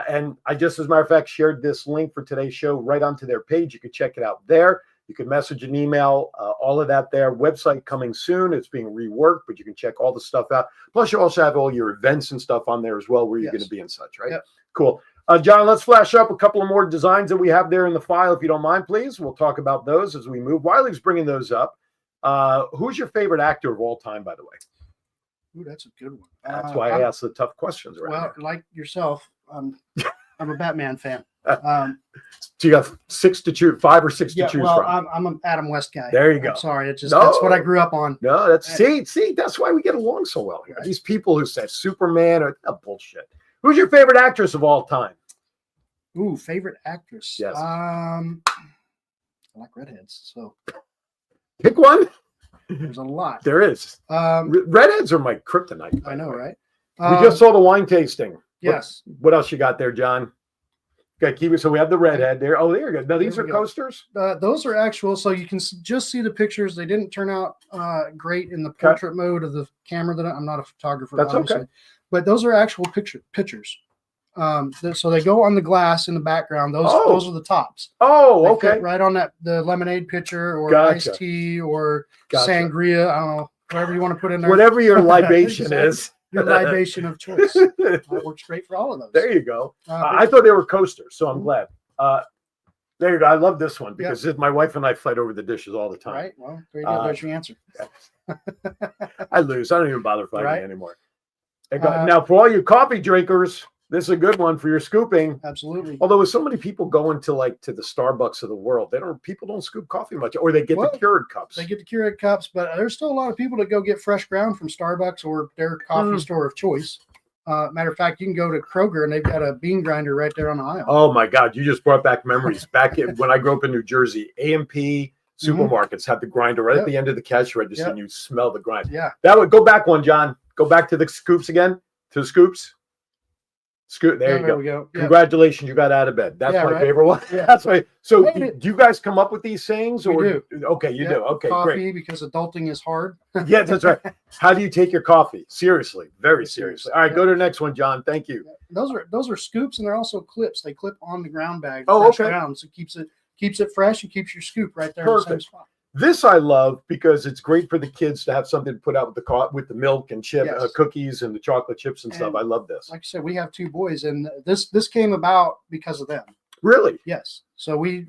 Speaker 2: And I just, as a matter of fact, shared this link for today's show right onto their page. You can check it out there. You can message an email, all of that there. Website coming soon. It's being reworked, but you can check all the stuff out. Plus, you also have all your events and stuff on there as well where you're going to be and such, right?
Speaker 3: Yep.
Speaker 2: Cool. John, let's flash up a couple of more designs that we have there in the file, if you don't mind, please. We'll talk about those as we move. Wiley's bringing those up. Who's your favorite actor of all time, by the way?
Speaker 3: Ooh, that's a good one.
Speaker 2: That's why I ask the tough questions around
Speaker 3: Well, like yourself, I'm a Batman fan.
Speaker 2: So you got 5 or 6 to choose from.
Speaker 3: I'm an Adam West guy.
Speaker 2: There you go.
Speaker 3: I'm sorry, that's what I grew up on.
Speaker 2: No, see, that's why we get along so well here. These people who say Superman or bullshit. Who's your favorite actress of all time?
Speaker 3: Ooh, favorite actress.
Speaker 2: Yes.
Speaker 3: I like redheads, so
Speaker 2: pick one.
Speaker 3: There's a lot.
Speaker 2: There is. Redheads are my kryptonite.
Speaker 3: I know, right?
Speaker 2: We just saw the wine tasting.
Speaker 3: Yes.
Speaker 2: What else you got there, John? Okay, keep it. So we have the redhead there. Oh, there you go. Now these are coasters.
Speaker 3: Those are actual. So you can just see the pictures. They didn't turn out great in the portrait mode of the camera. That I'm not a photographer.
Speaker 2: That's
Speaker 3: obviously.
Speaker 2: okay.
Speaker 3: But those are actual pictures. So they go on the glass in the background. Those are the tops.
Speaker 2: Oh,
Speaker 3: they
Speaker 2: okay.
Speaker 3: fit right on the lemonade pitcher or iced tea or sangria. I don't know, whatever you want to put in there.
Speaker 2: Whatever your libation is.
Speaker 3: Your libation of choice. That works great for all of those.
Speaker 2: There you go. I thought they were coasters, so I'm glad. There you go. I love this one because my wife and I fight over the dishes all the time.
Speaker 3: Right. Well, there you go. There's your answer.
Speaker 2: I lose. I don't even bother fighting anymore. Now, for all you coffee drinkers, this is a good one for your scooping.
Speaker 3: Absolutely.
Speaker 2: Although with so many people going to the Starbucks of the world, people don't scoop coffee much, or they get the Keurig cups.
Speaker 3: They get the Keurig cups, but there's still a lot of people that go get fresh ground from Starbucks or their coffee store of choice. Matter of fact, you can go to Kroger and they've got a bean grinder right there on the aisle.
Speaker 2: Oh my God, you just brought back memories. Back when I grew up in New Jersey, A&P supermarkets had the grinder right at the end of the cash register, and you smell the grind.
Speaker 3: Yeah.
Speaker 2: That would go back one, John. Go back to the scoops again. To the scoops. Scoot. There you
Speaker 3: There
Speaker 2: go.
Speaker 3: we go. Yep.
Speaker 2: Congratulations, you got out of bed. That's
Speaker 3: Yeah,
Speaker 2: my
Speaker 3: right.
Speaker 2: favorite one.
Speaker 3: Yeah.
Speaker 2: That's right. So,
Speaker 3: Made
Speaker 2: do
Speaker 3: it.
Speaker 2: you guys come up with these sayings,
Speaker 3: We
Speaker 2: or
Speaker 3: do.
Speaker 2: okay, you
Speaker 3: Yep.
Speaker 2: do. Okay,
Speaker 3: Coffee,
Speaker 2: great.
Speaker 3: because adulting is hard.
Speaker 2: Yeah, that's right. How do you take your coffee? Seriously, very
Speaker 3: Serious.
Speaker 2: seriously. All right,
Speaker 3: Yeah.
Speaker 2: go to the next one, John. Thank you.
Speaker 3: Those are scoops, and they're also clips. They clip on the ground bag.
Speaker 2: Oh,
Speaker 3: fresh
Speaker 2: okay.
Speaker 3: ground, so it keeps it fresh and keeps your scoop right there in the same
Speaker 2: Perfect.
Speaker 3: spot.
Speaker 2: This I love because it's great for the kids to have something to put out with the milk and
Speaker 3: Yes.
Speaker 2: cookies and the chocolate chips and stuff.
Speaker 3: And
Speaker 2: I love this.
Speaker 3: Like I said, we have 2 boys, and this came about because of them.
Speaker 2: Really?
Speaker 3: Yes. So we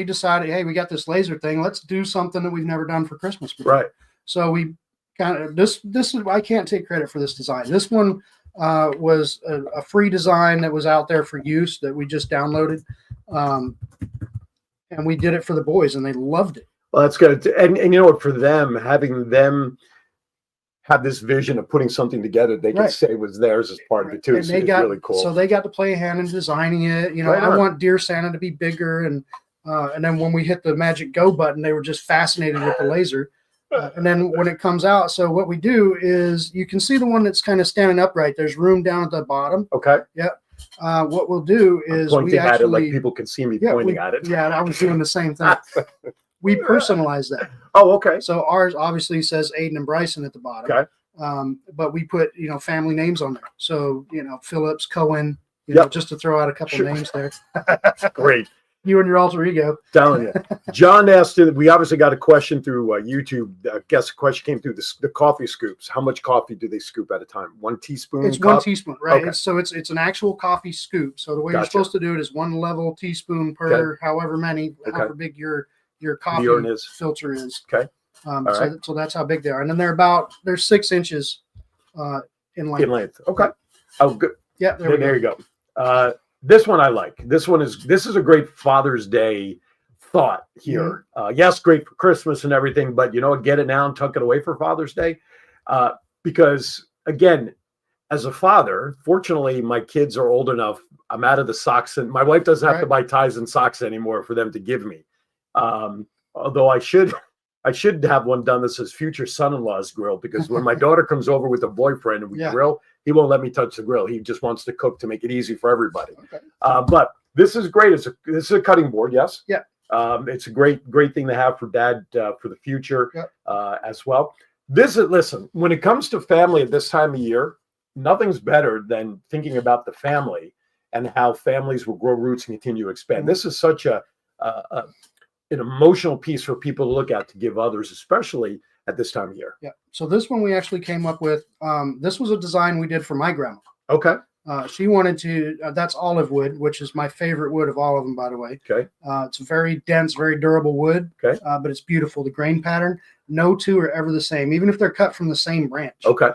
Speaker 3: decided, hey, we got this laser thing. Let's do something that we've never done for Christmas before.
Speaker 2: Right.
Speaker 3: So we kind of this is I can't take credit for this design. This one was a free design that was out there for use that we just downloaded, and we did it for the boys, and they loved it.
Speaker 2: Well, that's good. And you know what? For them, having them have this vision of putting something together, they can
Speaker 3: Right.
Speaker 2: say was theirs as part of it too.
Speaker 3: And
Speaker 2: So
Speaker 3: they
Speaker 2: it's
Speaker 3: got
Speaker 2: really cool.
Speaker 3: So they got to play a hand in designing it. You know,
Speaker 2: Right
Speaker 3: I
Speaker 2: on.
Speaker 3: want Dear Santa to be bigger, and then when we hit the magic go button, they were just fascinated with the laser. And then when it comes out, so what we do is you can see the one that's kind of standing upright. There's room down at the bottom.
Speaker 2: Okay.
Speaker 3: What we'll do
Speaker 2: I'm
Speaker 3: is
Speaker 2: pointing
Speaker 3: we
Speaker 2: at it like
Speaker 3: actually,
Speaker 2: people can see me
Speaker 3: yeah,
Speaker 2: pointing
Speaker 3: we-
Speaker 2: at it.
Speaker 3: yeah, I was doing the same thing. We personalize that.
Speaker 2: Oh, okay.
Speaker 3: So ours obviously says Aiden and Bryson at the bottom.
Speaker 2: Okay.
Speaker 3: But we put, family names on there. So, Phillips, Cohen, just to throw out a couple
Speaker 2: Sure.
Speaker 3: names there.
Speaker 2: Great.
Speaker 3: You and your alter ego.
Speaker 2: Telling you. John asked, we obviously got a question through YouTube. I guess a question came through the coffee scoops. How much coffee do they scoop at a time? 1 teaspoon?
Speaker 3: It's
Speaker 2: cup?
Speaker 3: 1 teaspoon, right?
Speaker 2: Okay.
Speaker 3: It's an actual coffee scoop. So the way you're
Speaker 2: Gotcha.
Speaker 3: supposed to do it is 1 level teaspoon per however big your coffee
Speaker 2: urn is.
Speaker 3: filter is.
Speaker 2: Okay.
Speaker 3: So,
Speaker 2: right.
Speaker 3: so that's how big they are. And then they're 6 inches in length.
Speaker 2: In length. Okay. Oh, good.
Speaker 3: Yeah, there we
Speaker 2: There
Speaker 3: go.
Speaker 2: you go. This one I like. This is a great Father's Day thought here. Yes, great for Christmas and everything, but get it now and tuck it away for Father's Day. Because again, as a father, fortunately, my kids are old enough. I'm out of the socks, and my wife doesn't have to buy ties and socks anymore for them to give me. Although I should have one done that says future son-in-law's grill, because when my daughter comes over with a boyfriend and we grill, he won't let me touch the grill. He just wants to cook to make it easy for everybody.
Speaker 3: Okay.
Speaker 2: But this is great. This is a cutting board. Yes.
Speaker 3: Yeah.
Speaker 2: It's a great thing to have for dad for the future as well. Listen, when it comes to family at this time of year, nothing's better than thinking about the family and how families will grow roots and continue to expand. This is such an emotional piece for people to look at, to give others, especially at this time of year.
Speaker 3: Yeah. So this one we actually came up with. This was a design we did for my grandma.
Speaker 2: Okay.
Speaker 3: She wanted to. That's olive wood, which is my favorite wood of all of them, by the way.
Speaker 2: Okay.
Speaker 3: It's a very dense, very durable wood.
Speaker 2: Okay.
Speaker 3: But it's beautiful. The grain pattern. No 2 are ever the same, even if they're cut from the same branch.
Speaker 2: Okay.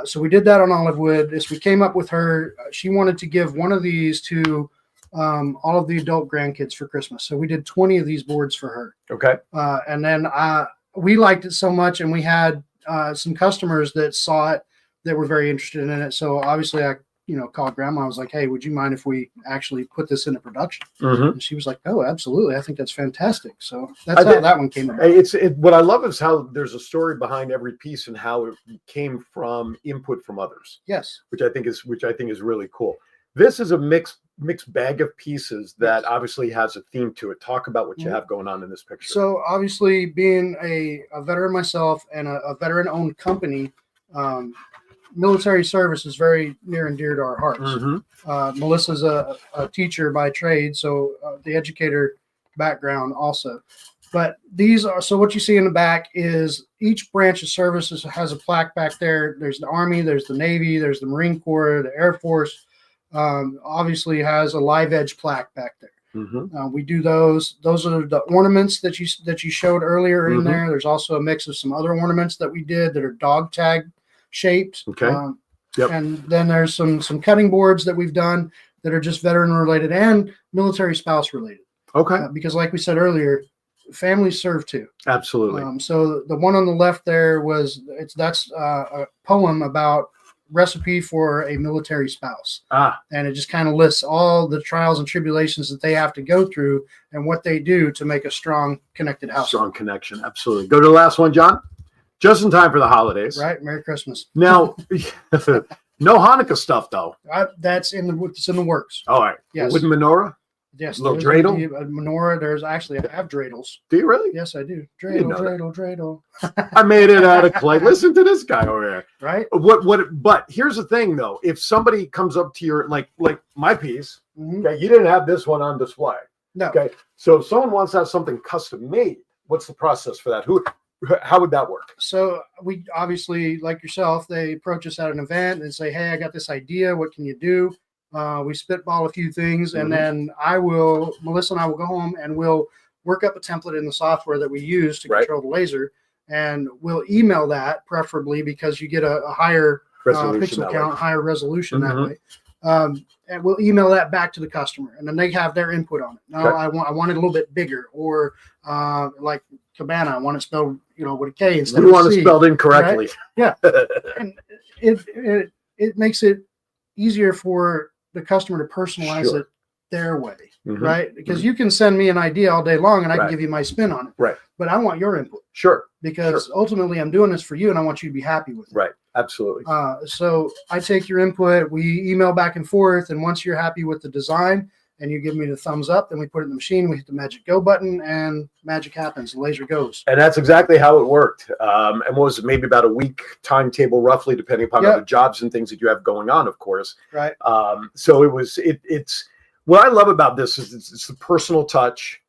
Speaker 3: So we did that on olive wood. As we came up with her, she wanted to give one of these to all of the adult grandkids for Christmas. So we did 20 of these boards for her.
Speaker 2: Okay.
Speaker 3: And then we liked it so much, and we had some customers that saw it that were very interested in it. So obviously I called grandma. I was like, hey, would you mind if we actually put this into production?
Speaker 2: Mm-hmm.
Speaker 3: And she was like, oh, absolutely. I think that's fantastic. So that's how that one came about.
Speaker 2: What I love is how there's a story behind every piece and how it came from input from others.
Speaker 3: Yes.
Speaker 2: Which I think is really cool. This is a mixed bag of pieces that obviously has a theme to it. Talk about what you have going on in this picture.
Speaker 3: So obviously, being a veteran myself and a veteran-owned company, military service is very near and dear to our hearts.
Speaker 2: Mm-hmm.
Speaker 3: Melissa's a teacher by trade, so the educator background also. But these are, so what you see in the back is each branch of services has a plaque back there. There's the Army, there's the Navy, there's the Marine Corps, the Air Force. Obviously has a live edge plaque back there.
Speaker 2: Mm-hmm.
Speaker 3: We do those. Those are the ornaments that you showed earlier in
Speaker 2: Mm-hmm.
Speaker 3: there. There's also a mix of some other ornaments that we did that are dog tag shaped.
Speaker 2: Okay. Yep.
Speaker 3: And then there's some cutting boards that we've done that are just veteran related and military spouse related.
Speaker 2: Okay.
Speaker 3: Because like we said earlier, families serve too.
Speaker 2: Absolutely.
Speaker 3: So the one on the left there that's a poem about recipe for a military spouse. And it just kind of lists all the trials and tribulations that they have to go through and what they do to make a strong connected household.
Speaker 2: Strong connection. Absolutely. Go to the last one, John. Just in time for the holidays.
Speaker 3: Right. Merry Christmas.
Speaker 2: Now No Hanukkah stuff though.
Speaker 3: It's in the works.
Speaker 2: All right.
Speaker 3: Yes.
Speaker 2: Wooden menorah.
Speaker 3: Yes.
Speaker 2: Little
Speaker 3: there's
Speaker 2: dreidel?
Speaker 3: a menorah. I have dreidels.
Speaker 2: Do you really?
Speaker 3: Yes, I do.
Speaker 2: didn't know that.
Speaker 3: Dreidel.
Speaker 2: I made it out of clay. Listen to this guy over here.
Speaker 3: Right.
Speaker 2: But here's the thing though. If somebody comes up to your like my piece,
Speaker 3: Mhm.
Speaker 2: okay, you didn't have this one on display.
Speaker 3: No.
Speaker 2: Okay. So if someone wants to have something custom made, what's the process for that? How would that work?
Speaker 3: So we obviously, like yourself, they approach us at an event and say, "Hey, I got this idea. What can you do?" We spitball a few things, and then Melissa and I will go home and we'll work up a template in the software that we use to control the laser, and we'll email that preferably because you get a higher pixel count, higher resolution that way. And we'll email that back to the customer, and then they have their input on it. No, I want it a little bit bigger, or like Cabana, I want it spelled, with a K instead of a C.
Speaker 2: You want it spelled incorrectly.
Speaker 3: Right? Yeah, and it makes it easier for the customer to personalize it their way, right? Because you can send me an idea all day long, and I can give you my spin on it.
Speaker 2: Right.
Speaker 3: But I want your input.
Speaker 2: Sure.
Speaker 3: Because ultimately, I'm doing this for you, and I want you to be happy with it.
Speaker 2: Right. Absolutely.
Speaker 3: So I take your input, we email back and forth, and once you're happy with the design and you give me the thumbs up, then we put it in the machine, we hit the magic go button, and magic happens. The laser goes.
Speaker 2: And that's exactly how it worked. And was it maybe about a week timetable, roughly, depending upon other jobs and things that you have going on, of course.
Speaker 3: Right.
Speaker 2: So it's what I love about this is it's the personal touch.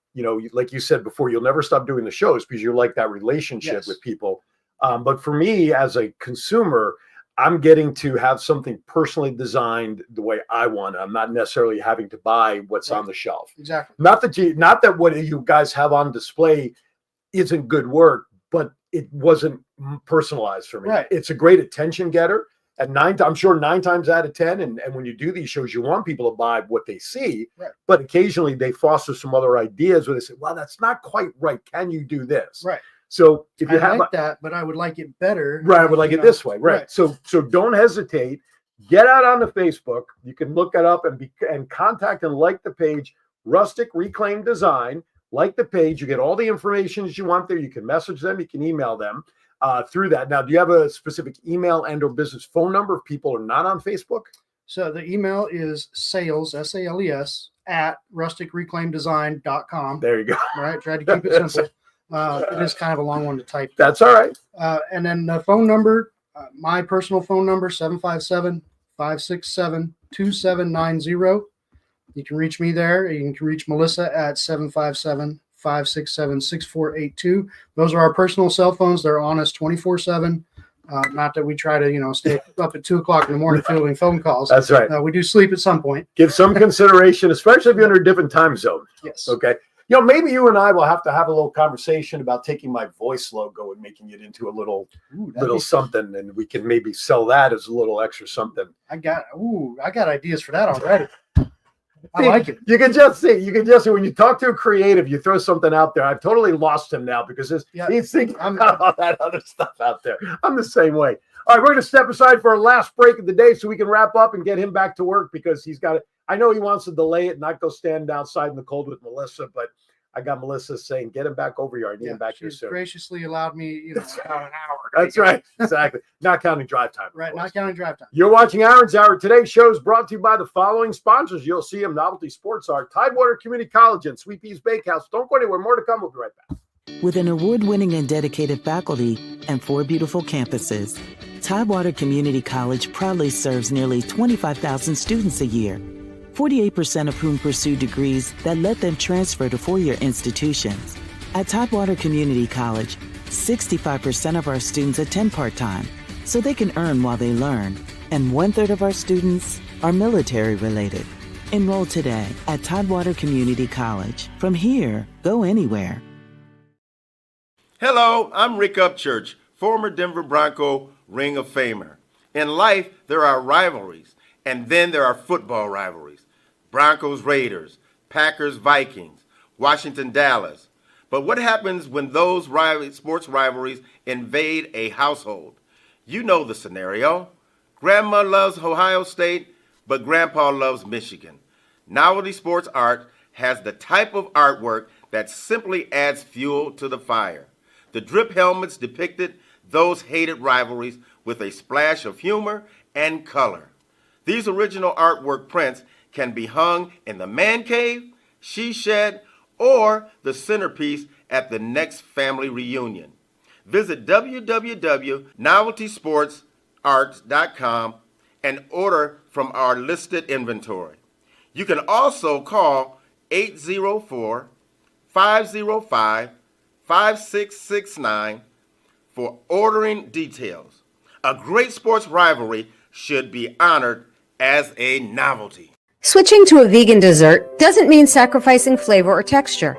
Speaker 2: Like you said before, you'll never stop doing the shows because you like that relationship with people. But for me as a consumer, I'm getting to have something personally designed the way I want it. I'm not necessarily having to buy what's on the shelf.
Speaker 3: Exactly.
Speaker 2: Not that what you guys have on display isn't good work, but it wasn't personalized for me.
Speaker 3: Right.
Speaker 2: It's a great attention getter. I'm sure 9 times out of 10, and when you do these shows, you want people to buy what they see, but occasionally they foster some other ideas where they say, well, that's not quite right. Can you do this?
Speaker 3: Right.
Speaker 2: So if you
Speaker 3: like that, but I would like it better.
Speaker 2: Right, I would like it this way. Right. So don't hesitate. Get out on the Facebook. You can look it up and contact and like the page, Rustic Reclaimed Design. Like the page. You get all the information that you want there. You can message them. You can email them through that. Now, do you have a specific email and or business phone number if people are not on Facebook?
Speaker 3: So the email is sales, SALES, at rusticreclaimdesign.com.
Speaker 2: There you go.
Speaker 3: All right. Try to keep it simple. It is kind of a long one to type.
Speaker 2: That's all right.
Speaker 3: And then the phone number, my personal phone number, 757-567-2790. You can reach me there. You can reach Melissa at 757-567-6482. Those are our personal cell phones. They're on us 24/7. Not that we try to, stay up at 2 o'clock in the morning fielding phone calls.
Speaker 2: That's right.
Speaker 3: We do sleep at some point.
Speaker 2: Give some consideration, especially if you're under a different time zone.
Speaker 3: Yes.
Speaker 2: Okay. Maybe you and I will have to have a little conversation about taking my voice logo and making it into a little something, and we can maybe sell that as a little extra something.
Speaker 3: I got ideas for that already. I like it.
Speaker 2: You can just see when you talk to a creative, you throw something out there. I've totally lost him now because he's thinking about all that other stuff out there. I'm the same way. All right, we're going to step aside for our last break of the day so we can wrap up and get him back to work because he's got it. I know he wants to delay it, not go stand outside in the cold with Melissa, but I got Melissa saying, get him back over here. I need him back here soon.
Speaker 3: Graciously allowed me, about an hour.
Speaker 2: That's right. Exactly. Not counting drive time.
Speaker 3: Right. Not counting drive time.
Speaker 2: You're watching Aaron's Hour. Today's show is brought to you by the following sponsors. You'll see them: Novelty Sports Art, Tidewater Community College, and Sweet Peas Bakehouse. Don't go anywhere. More to come. We'll be right back.
Speaker 8: With an award-winning and dedicated faculty and 4 beautiful campuses, Tidewater Community College proudly serves nearly 25,000 students a year, 48% of whom pursue degrees that let them transfer to four-year institutions. At Tidewater Community College, 65% of our students attend part-time, so they can earn while they learn, and 1/3 of our students are military-related. Enroll today at Tidewater Community College. From here, go anywhere.
Speaker 7: Hello, I'm Rick Upchurch, former Denver Bronco Ring of Famer. In life, there are rivalries, and then there are football rivalries. Broncos, Raiders, Packers, Vikings, Washington, Dallas. But what happens when those sports rivalries invade a household? You know the scenario. Grandma loves Ohio State, but Grandpa loves Michigan. Novelty Sports Art has the type of artwork that simply adds fuel to the fire. The drip helmets depicted those hated rivalries with a splash of humor and color. These original artwork prints can be hung in the man cave, she shed, or the centerpiece at the next family reunion. Visit www.noveltysportsart.com and order from our listed inventory. You can also call 804-505-5669 for ordering details. A great sports rivalry should be honored as a novelty.
Speaker 6: Switching to a vegan dessert doesn't mean sacrificing flavor or texture.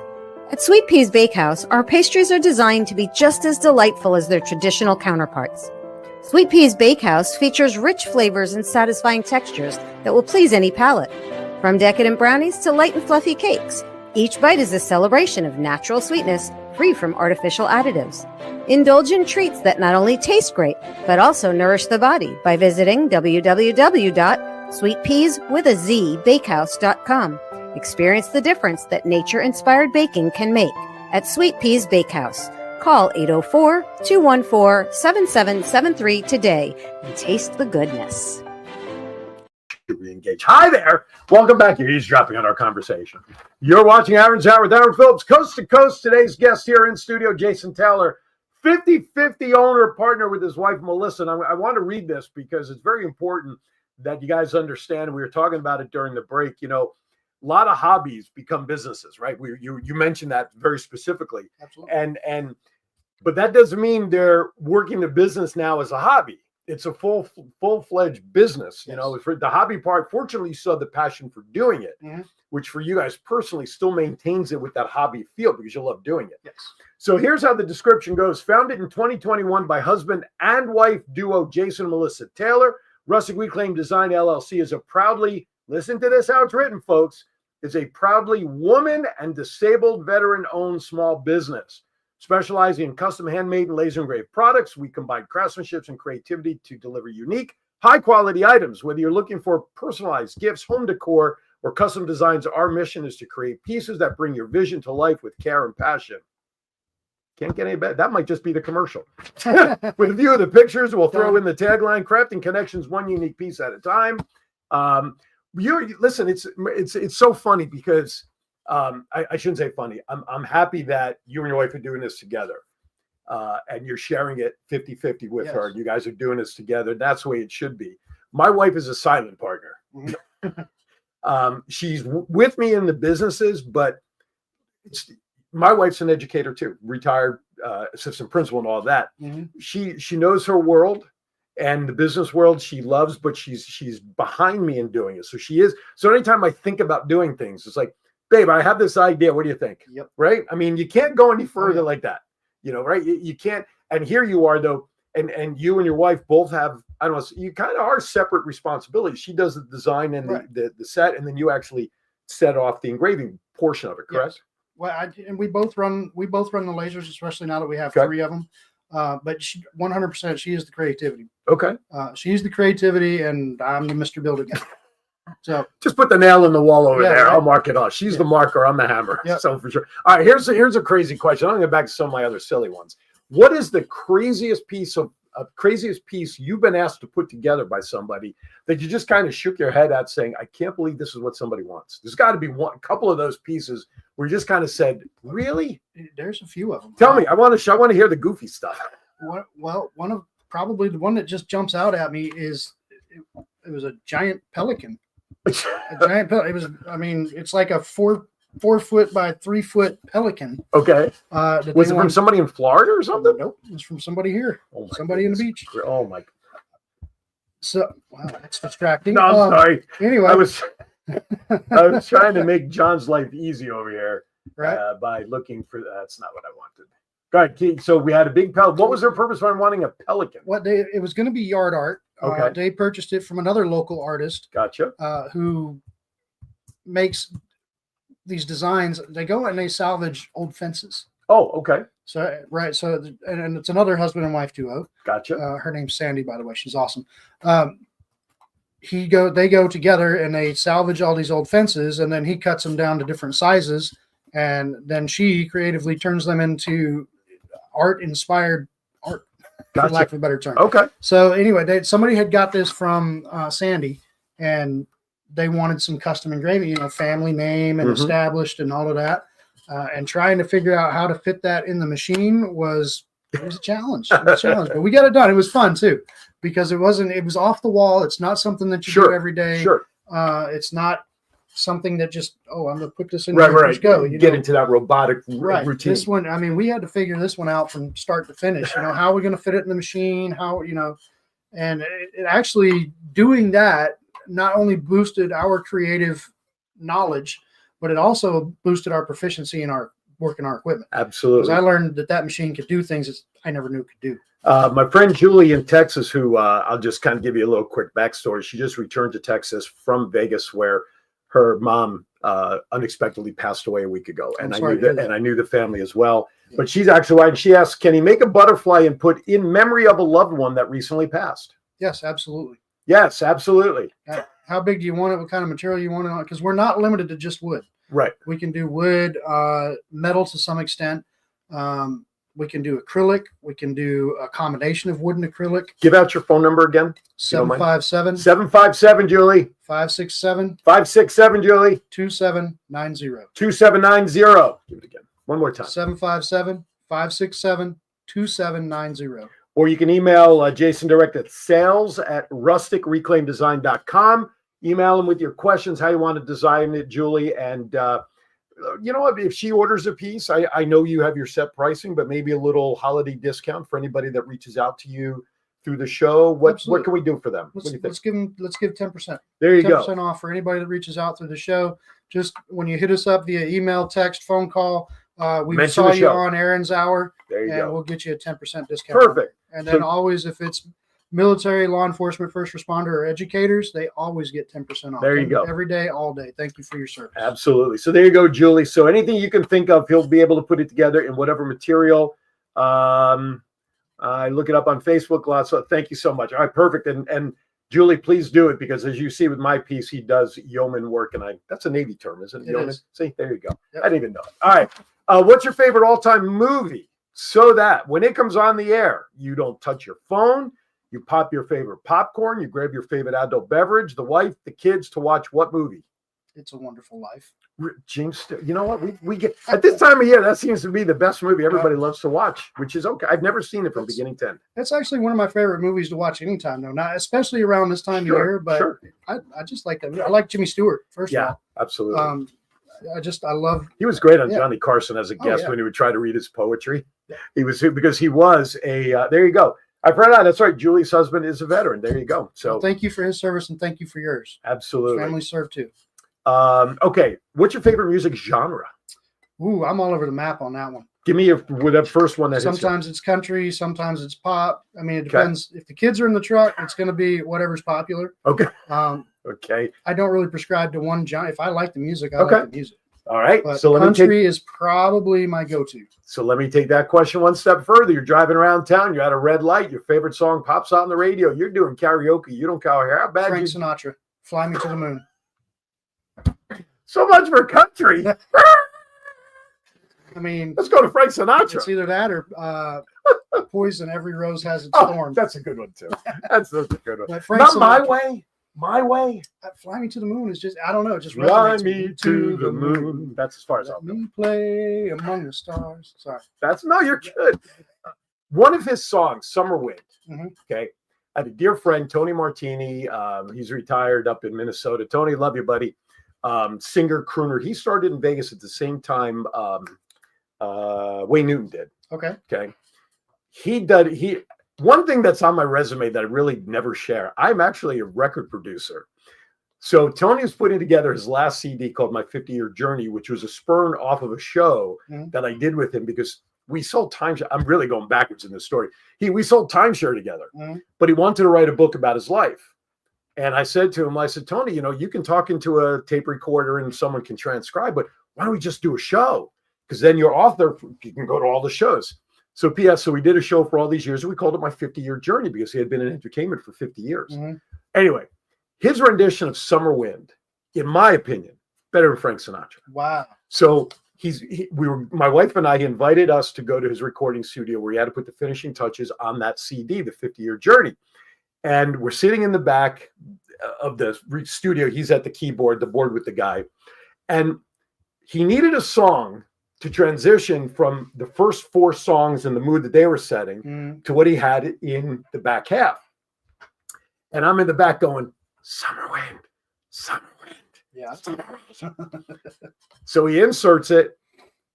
Speaker 6: At Sweet Pea's Bakehouse, our pastries are designed to be just as delightful as their traditional counterparts. Sweet Pea's Bakehouse features rich flavors and satisfying textures that will please any palate. From decadent brownies to light and fluffy cakes, each bite is a celebration of natural sweetness, free from artificial additives. Indulgent treats that not only taste great, but also nourish the body by visiting www.sweetpeaswithazbakehouse.com. Experience the difference that nature-inspired baking can make at Sweet Pea's Bakehouse. Call 804-214-7773 today and taste the goodness.
Speaker 2: Re-engage. Hi there. Welcome back. You're eavesdropping on our conversation. You're watching Aaron's Hour with Aaron Phillips, coast to coast. Today's guest here in studio, Jason Taylor, 50-50 owner, partner with his wife, Melissa. And I want to read this because it's very important that you guys understand. We were talking about it during the break. You know, a lot of hobbies become businesses, right? You mentioned that very specifically.
Speaker 3: Absolutely.
Speaker 2: But that doesn't mean they're working the business now as a hobby. It's a full-fledged business. You know, for the hobby part, fortunately, you saw the passion for doing it, which for you guys personally still maintains it with that hobby feel because you love doing it.
Speaker 3: Yes.
Speaker 2: So here's how the description goes. Founded in 2021 by husband and wife duo Jason and Melissa Taylor, Rustic Reclaim Design LLC is a proudly, listen to this how it's written, folks, is a proudly woman and disabled veteran-owned small business. Specializing in custom handmade and laser engraved products, we combine craftsmanship and creativity to deliver unique, high-quality items. Whether you're looking for personalized gifts, home decor, or custom designs, our mission is to create pieces that bring your vision to life with care and passion. Can't get any better. That might just be the commercial. With a view of the pictures, we'll throw in the tagline, crafting connections one unique piece at a time. Listen, it's so funny because I shouldn't say funny. I'm happy that you and your wife are doing this together. And you're sharing it 50-50 with her. You guys are doing this together. That's the way it should be. My wife is a silent partner. She's with me in the businesses, but my wife's an educator too, retired assistant principal and all that. She knows her world and the business world she loves, but she's behind me in doing it. So she is. So anytime I think about doing things, it's like, babe, I have this idea. What do you think?
Speaker 3: Yep.
Speaker 2: Right? I mean, you can't go any further like that. You know, right? You can't. And here you are, though, and you and your wife both have, I don't know, you kind of are separate responsibilities. She does the design and the set, and then you actually set off the engraving portion of it, correct?
Speaker 3: Yes. Well, we both run the lasers, especially now that we have 3 of them. But 100%, she is the creativity.
Speaker 2: Okay.
Speaker 3: She's the creativity, and I'm the Mr. Builder guy. So
Speaker 2: just put the nail in the wall over there.
Speaker 3: Right.
Speaker 2: I'll mark it off. She's the marker. I'm the hammer. So for sure. All right. Here's a crazy question. I'm going to go back to some of my other silly ones. What is the craziest piece you've been asked to put together by somebody that you just kind of shook your head at, saying, "I can't believe this is what somebody wants"? There's got to be a couple of those pieces where you just kind of said, "Really?"
Speaker 3: There's a few of them.
Speaker 2: Tell me. I want to hear the goofy stuff.
Speaker 3: Well, probably the one that just jumps out at me is it was a giant pelican. A giant pelican. It was. I mean, it's like a 4 foot by 3 foot pelican.
Speaker 2: Okay. Was it from somebody in Florida or something?
Speaker 3: Nope. It was from somebody here.
Speaker 2: Oh,
Speaker 3: somebody in the beach.
Speaker 2: Oh my.
Speaker 3: So wow, that's distracting.
Speaker 2: No, I'm sorry.
Speaker 3: Anyway,
Speaker 2: I was trying to make John's life easy over here,
Speaker 3: right?
Speaker 2: By looking for. That's not what I wanted. All right. So we had a big pelican. What was their purpose for wanting a pelican?
Speaker 3: It was going to be yard art.
Speaker 2: Okay.
Speaker 3: They purchased it from another local artist.
Speaker 2: Gotcha.
Speaker 3: Who makes these designs. They go and they salvage old fences.
Speaker 2: Oh, okay.
Speaker 3: So right. So and it's another husband and wife duo.
Speaker 2: Gotcha.
Speaker 3: Her name's Sandy, by the way. She's awesome. They go together and they salvage all these old fences, and then he cuts them down to different sizes, and then she creatively turns them into art-inspired art. for lack of a better term.
Speaker 2: Okay.
Speaker 3: So anyway, somebody had got this from Sandy, and they wanted some custom engraving, family name and established and all of that. And trying to figure out how to fit that in the machine was a challenge. But we got it done. It was fun too, because it was off the wall. It's not something that you do every day.
Speaker 2: Sure.
Speaker 3: It's not something that just, I'm going to put this in.
Speaker 2: Right.
Speaker 3: Let's go.
Speaker 2: Get into that robotic routine.
Speaker 3: This one, we had to figure this one out from start to finish. How are we going to fit it in the machine? And it actually doing that not only boosted our creative knowledge, but it also boosted our proficiency in our work in our equipment.
Speaker 2: Absolutely.
Speaker 3: Because I learned that machine could do things that I never knew it could do.
Speaker 2: My friend Julie in Texas, who I'll just kind of give you a little quick backstory. She just returned to Texas from Vegas, where her mom unexpectedly passed away a week ago, and I knew the family as well. Yeah. But she's actually writing. She asked, "Can he make a butterfly and put in memory of a loved one that recently passed?"
Speaker 3: Yes, absolutely.
Speaker 2: Yes, absolutely.
Speaker 3: How big do you want it? What kind of material you want it on? Because we're not limited to just wood.
Speaker 2: Right.
Speaker 3: We can do wood, metal to some extent. We can do acrylic. We can do a combination of wood and acrylic.
Speaker 2: Give out your phone number again.
Speaker 3: 757.
Speaker 2: 757, Julie.
Speaker 3: 567.
Speaker 2: 567, Julie.
Speaker 3: 2790.
Speaker 2: 2790. Give it again. One more time.
Speaker 3: 757 567 2790.
Speaker 2: Or you can email Jason direct at sales@rusticreclaimdesign.com. Email him with your questions, how you want to design it, Julie. And you know what? If she orders a piece, I know you have your set pricing, but maybe a little holiday discount for anybody that reaches out to you through the show. What can we do for them?
Speaker 3: Let's give 10%.
Speaker 2: There you
Speaker 3: 10% off for anybody that reaches out through the show. Just when you hit us up via email, text, phone call, we saw you on Aaron's Hour, and we'll get you a 10% discount.
Speaker 2: Perfect.
Speaker 3: And then always, if it's military, law enforcement, first responder, or educators, they always get 10% off.
Speaker 2: There you go.
Speaker 3: Every day, all day. Thank you for your service.
Speaker 2: Absolutely. So there you go, Julie. So anything you can think of, he'll be able to put it together in whatever material. I look it up on Facebook a lot. So thank you so much. All right, perfect. And Julie, please do it, because as you see with my piece, he does yeoman work, and that's a Navy term, isn't it? Yeoman. See, there you go. Yep. I didn't even know it. All right. What's your favorite all-time movie? So that when it comes on the air, you don't touch your phone. You pop your favorite popcorn. You grab your favorite adult beverage, the wife, the kids, to watch what movie?
Speaker 3: It's a Wonderful Life.
Speaker 2: James, you know what? We get at this time of year, that seems to be the best movie everybody loves to watch, which is okay. I've never seen it from beginning to end. It's
Speaker 3: actually one of my favorite movies to watch anytime, though. Not especially around this time of year, but I just like that. I like Jimmy Stewart, first of all.
Speaker 2: Absolutely.
Speaker 3: I love.
Speaker 2: He was great on Johnny Carson as a guest when he would try to read his poetry. Yeah. He was a. There you go. I found out. That's right. Julie's husband is a veteran. There you go. So
Speaker 3: thank you for his service, and thank you for yours.
Speaker 2: Absolutely.
Speaker 3: His family served too.
Speaker 2: Okay. What's your favorite music genre?
Speaker 3: Ooh, I'm all over the map on that one.
Speaker 2: Give me that first one.
Speaker 3: Sometimes it's country, sometimes it's pop. I mean, it depends. If the kids are in the truck, it's going to be whatever's popular.
Speaker 2: Okay.
Speaker 3: Okay. I don't really prescribe to one genre. If I like the music, I like the music.
Speaker 2: All right.
Speaker 3: But so country is probably my go-to.
Speaker 2: So let me take that question one step further. You're driving around town. You're at a red light. Your favorite song pops on the radio. You're doing karaoke. You don't care how bad.
Speaker 3: Frank Sinatra, "Fly Me to the Moon."
Speaker 2: So much for country.
Speaker 3: I mean,
Speaker 2: let's go to Frank Sinatra.
Speaker 3: It's either that or Poison. Every Rose Has Its Thorn.
Speaker 2: That's a good one too. That's a good one.
Speaker 3: Not
Speaker 2: Sinatra, My Way. My Way.
Speaker 3: Fly Me to the Moon is just, I don't know. It just
Speaker 2: Fly Me to the Moon. That's as far as I'll go.
Speaker 3: Me play among the stars. Sorry.
Speaker 2: No, you're good. One of his songs, Summer Wind. Mm-hmm. Okay. I had a dear friend, Tony Martini. He's retired up in Minnesota. Tony, love you, buddy. Singer, crooner. He started in Vegas at the same time Wayne Newton did.
Speaker 3: Okay.
Speaker 2: One thing that's on my resume that I really never share, I'm actually a record producer. So Tony was putting together his last CD called My 50-Year Journey, which was a spurn off of a show that I did with him, because we sold timeshare. I'm really going backwards in this story. We sold timeshare together, but he wanted to write a book about his life. And I said to him, Tony, you can talk into a tape recorder and someone can transcribe, but why don't we just do a show? Because then your author, you can go to all the shows. So so we did a show for all these years, and we called it My 50-Year Journey, because he had been in entertainment for 50 years. Anyway, his rendition of Summer Wind, in my opinion, better than Frank Sinatra.
Speaker 3: Wow.
Speaker 2: So my wife and I, he invited us to go to his recording studio where he had to put the finishing touches on that CD, the 50-year journey. And we're sitting in the back of the studio. He's at the keyboard, the board with the guy. And he needed a song to transition from the first 4 songs in the mood that they were setting to what he had in the back half. And I'm in the back going, summer wind, summer wind.
Speaker 3: Yeah.
Speaker 2: So he inserts it.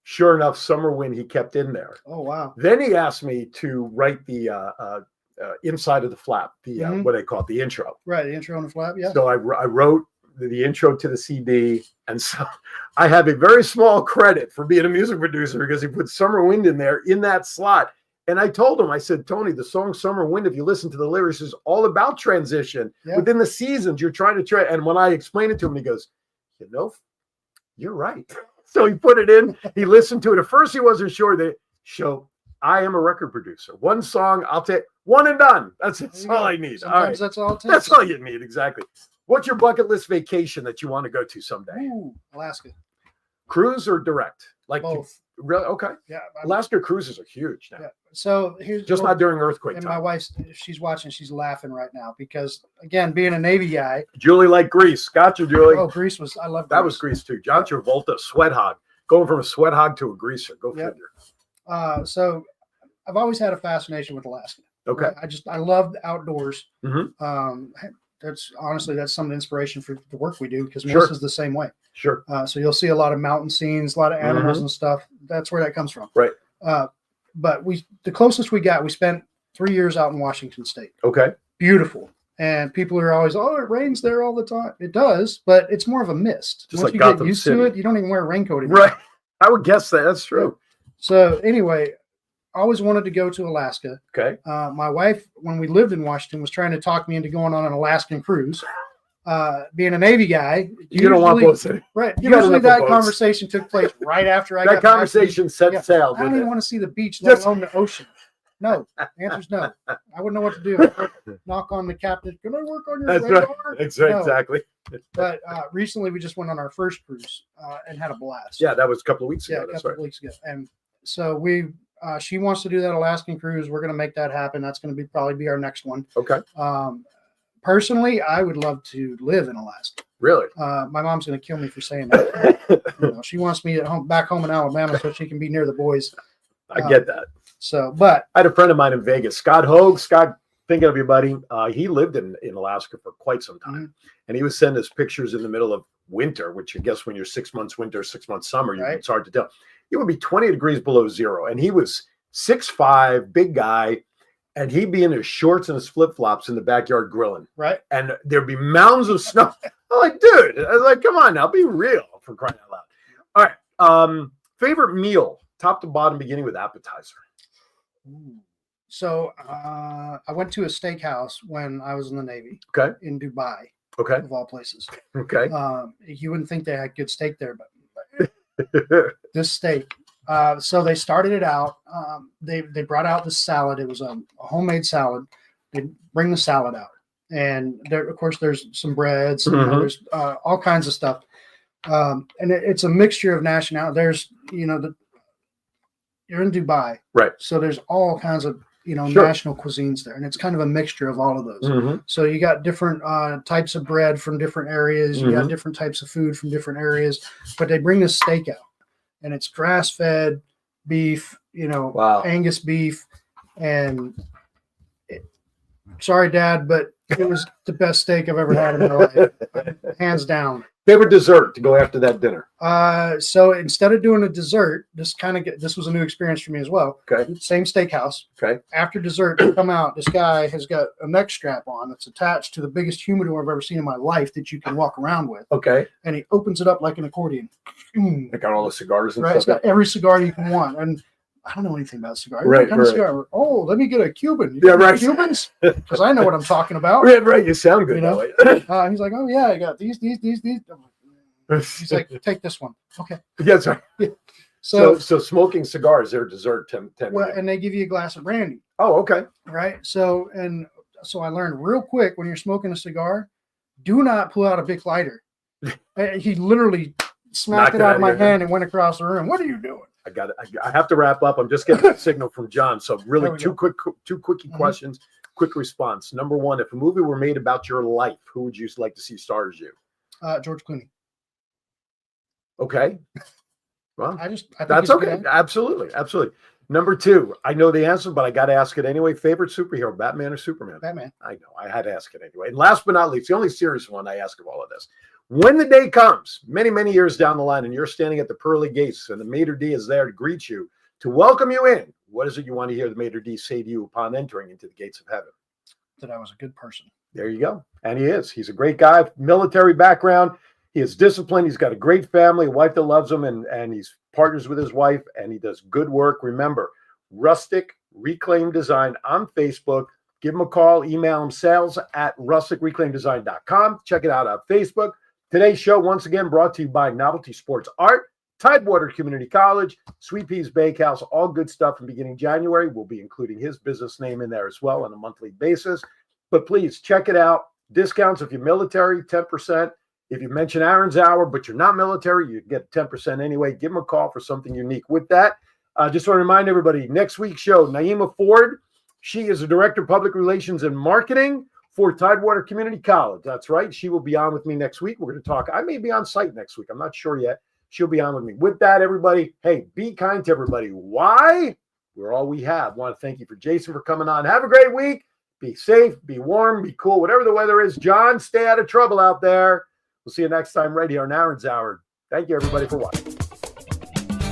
Speaker 2: Sure enough, summer wind, he kept in there.
Speaker 3: Oh, wow.
Speaker 2: Then he asked me to write the inside of the flap, the what they call it, the intro.
Speaker 3: Right, the intro on the flap, yeah.
Speaker 2: So I wrote the intro to the CD, and so I have a very small credit for being a music producer because he put Summer Wind in there in that slot. And I told him, I said, Tony, the song Summer Wind, if you listen to the lyrics, is all about transition within the seasons. You're trying to try. And when I explained it to him, he goes, you're right. So he put it in. He listened to it. At first, he wasn't sure that I am a record producer. One song, I'll take one and done. That's all I need.
Speaker 3: Sometimes
Speaker 2: all right.
Speaker 3: that's all it takes.
Speaker 2: That's all you need. Exactly. What's your bucket list vacation that you want to go to someday?
Speaker 3: Ooh, Alaska.
Speaker 2: Cruise or direct? Like
Speaker 3: both.
Speaker 2: Really? Okay.
Speaker 3: Yeah.
Speaker 2: Alaska cruises are huge now.
Speaker 3: Yeah. So here's
Speaker 2: just not during earthquake
Speaker 3: and
Speaker 2: time.
Speaker 3: my wife, if she's watching, she's laughing right now because again, being a Navy guy.
Speaker 2: Julie liked Greece. Gotcha, Julie.
Speaker 3: Oh, Greece was I love
Speaker 2: that was Greece too. John Travolta, sweat hog. Going from a sweat hog to a greaser. Go figure.
Speaker 3: So I've always had a fascination with Alaska.
Speaker 2: Okay.
Speaker 3: I love the outdoors.
Speaker 2: Mm-hmm.
Speaker 3: That's some of the inspiration for the work we do because Melissa's the same way.
Speaker 2: Sure.
Speaker 3: So you'll see a lot of mountain scenes, a lot of animals and stuff. That's where that comes from.
Speaker 2: Right.
Speaker 3: But the closest we got, we spent 3 years out in Washington State.
Speaker 2: Okay.
Speaker 3: Beautiful. And people are always, oh, it rains there all the time. It does, but it's more of a mist.
Speaker 2: Just
Speaker 3: Once
Speaker 2: like
Speaker 3: you
Speaker 2: Gotham
Speaker 3: get used
Speaker 2: City.
Speaker 3: to it, you don't even wear a raincoat anymore.
Speaker 2: Right. I would guess that. That's true.
Speaker 3: So anyway, I always wanted to go to Alaska.
Speaker 2: Okay.
Speaker 3: My wife, when we lived in Washington, was trying to talk me into going on an Alaskan cruise. Being a Navy guy,
Speaker 2: you don't want boats.
Speaker 3: Right. Usually that conversation took place right after I got
Speaker 2: that conversation set sail.
Speaker 3: I don't even want to see the beach, let alone the ocean. No. The answer's no. I wouldn't know what to do. Knock on the captain. Can I work on your radar?
Speaker 2: Right. Exactly.
Speaker 3: But recently we just went on our first cruise and had a blast.
Speaker 2: Yeah, that was a couple of weeks ago.
Speaker 3: Yeah, a couple of weeks ago. And so she wants to do that Alaskan cruise. We're going to make that happen. That's going to probably be our next one.
Speaker 2: Okay.
Speaker 3: Personally, I would love to live in Alaska.
Speaker 2: Really?
Speaker 3: My mom's going to kill me for saying that. She wants me back home in Alabama so she can be near the boys.
Speaker 2: I get that.
Speaker 3: So, but
Speaker 2: I had a friend of mine in Vegas, Scott Hogue. Scott, thinking of you, buddy. He lived in Alaska for quite some time, and he would send us pictures in the middle of winter, which I guess when you're 6 months winter, 6 months summer, it's hard to tell. It would be 20 degrees below zero, and he was 6'5", big guy. And he'd be in his shorts and his flip-flops in the backyard grilling.
Speaker 3: Right.
Speaker 2: And there'd be mounds of snow. I'm like, dude, I was like, come on now, be real, for crying out loud. All right. Favorite meal, top to bottom, beginning with appetizer.
Speaker 3: So I went to a steakhouse when I was in the Navy.
Speaker 2: Okay.
Speaker 3: In Dubai.
Speaker 2: Okay.
Speaker 3: Of all places.
Speaker 2: Okay.
Speaker 3: You wouldn't think they had good steak there, but this steak. So they started it out. They brought out the salad. It was a homemade salad. They bring the salad out, and there, of course, there's some breads. There's all kinds of stuff, and it's a mixture of nationality. There's you're in Dubai,
Speaker 2: right?
Speaker 3: So there's all kinds of national cuisines there, and it's kind of a mixture of all of those. So you got different types of bread from different areas. You got different types of food from different areas, but they bring this steak out. And it's grass-fed beef, Angus beef. And sorry, Dad, but it was the best steak I've ever had in my life, hands down.
Speaker 2: Favorite dessert to go after that dinner?
Speaker 3: So instead of doing a dessert, this was a new experience for me as well.
Speaker 2: Okay.
Speaker 3: Same steakhouse.
Speaker 2: Okay.
Speaker 3: After dessert, to come out, this guy has got a neck strap on that's attached to the biggest humidor I've ever seen in my life that you can walk around with.
Speaker 2: Okay.
Speaker 3: And he opens it up like an accordion.
Speaker 2: They got all the cigars and
Speaker 3: stuff. It's got every cigar you can want. And I don't know anything about cigars.
Speaker 2: Right.
Speaker 3: Cigar? Oh, let me get a Cuban.
Speaker 2: Yeah, right.
Speaker 3: Cubans? Because I know what I'm talking about.
Speaker 2: Right. You sound good.
Speaker 3: He's like, oh, yeah, I got these. He's like, take this one. Okay.
Speaker 2: Yeah, that's right.
Speaker 3: Yeah.
Speaker 2: So smoking cigars, their dessert.
Speaker 3: And they give you a glass of brandy.
Speaker 2: Oh, okay.
Speaker 3: Right. So I learned real quick when you're smoking a cigar, do not pull out a big lighter. He literally smacked it out of my hand and went across the room. What are you doing?
Speaker 2: I have to wrap up. I'm just getting a signal from John. So really two quickie questions, quick response. Number one, if a movie were made about your life, who would you like to see star as you?
Speaker 3: George Clooney.
Speaker 2: Okay. Well,
Speaker 3: I think
Speaker 2: that's okay. Absolutely. Number two, I know the answer, but I got to ask it anyway. Favorite superhero, Batman or Superman?
Speaker 3: Batman.
Speaker 2: I know. I had to ask it anyway. And last but not least, the only serious one I ask of all of this. When the day comes, many, many years down the line, and you're standing at the pearly gates and the maitre d' is there to greet you, to welcome you in, what is it you want to hear the maitre d' say to you upon entering into the gates of heaven?
Speaker 3: That I was a good person.
Speaker 2: There you go. And he is. He's a great guy, military background. He is disciplined. He's got a great family, a wife that loves him, and he's partners with his wife, and he does good work. Remember, Rustic Reclaim Design on Facebook. Give him a call. Email him sales@rusticreclaimdesign.com. Check it out on Facebook. Today's show, once again, brought to you by Novelty Sports Art, Tidewater Community College, Sweet Peas Bakehouse, all good stuff from beginning January. We'll be including his business name in there as well on a monthly basis. But please check it out. Discounts if you're military, 10%. If you mention Aaron's Hour, but you're not military, you get 10% anyway. Give him a call for something unique. With that, just want to remind everybody, next week's show, Naima Ford, she is the Director of Public Relations and Marketing for Tidewater Community College. That's right. She will be on with me next week. We're going to talk. I may be on site next week. I'm not sure yet. She'll be on with me. With that, everybody, hey, be kind to everybody. Why? We're all we have. Want to thank you for Jason for coming on. Have a great week. Be safe, be warm, be cool, whatever the weather is. John, stay out of trouble out there. We'll see you next time right here on Aaron's Hour. Thank you, everybody, for watching.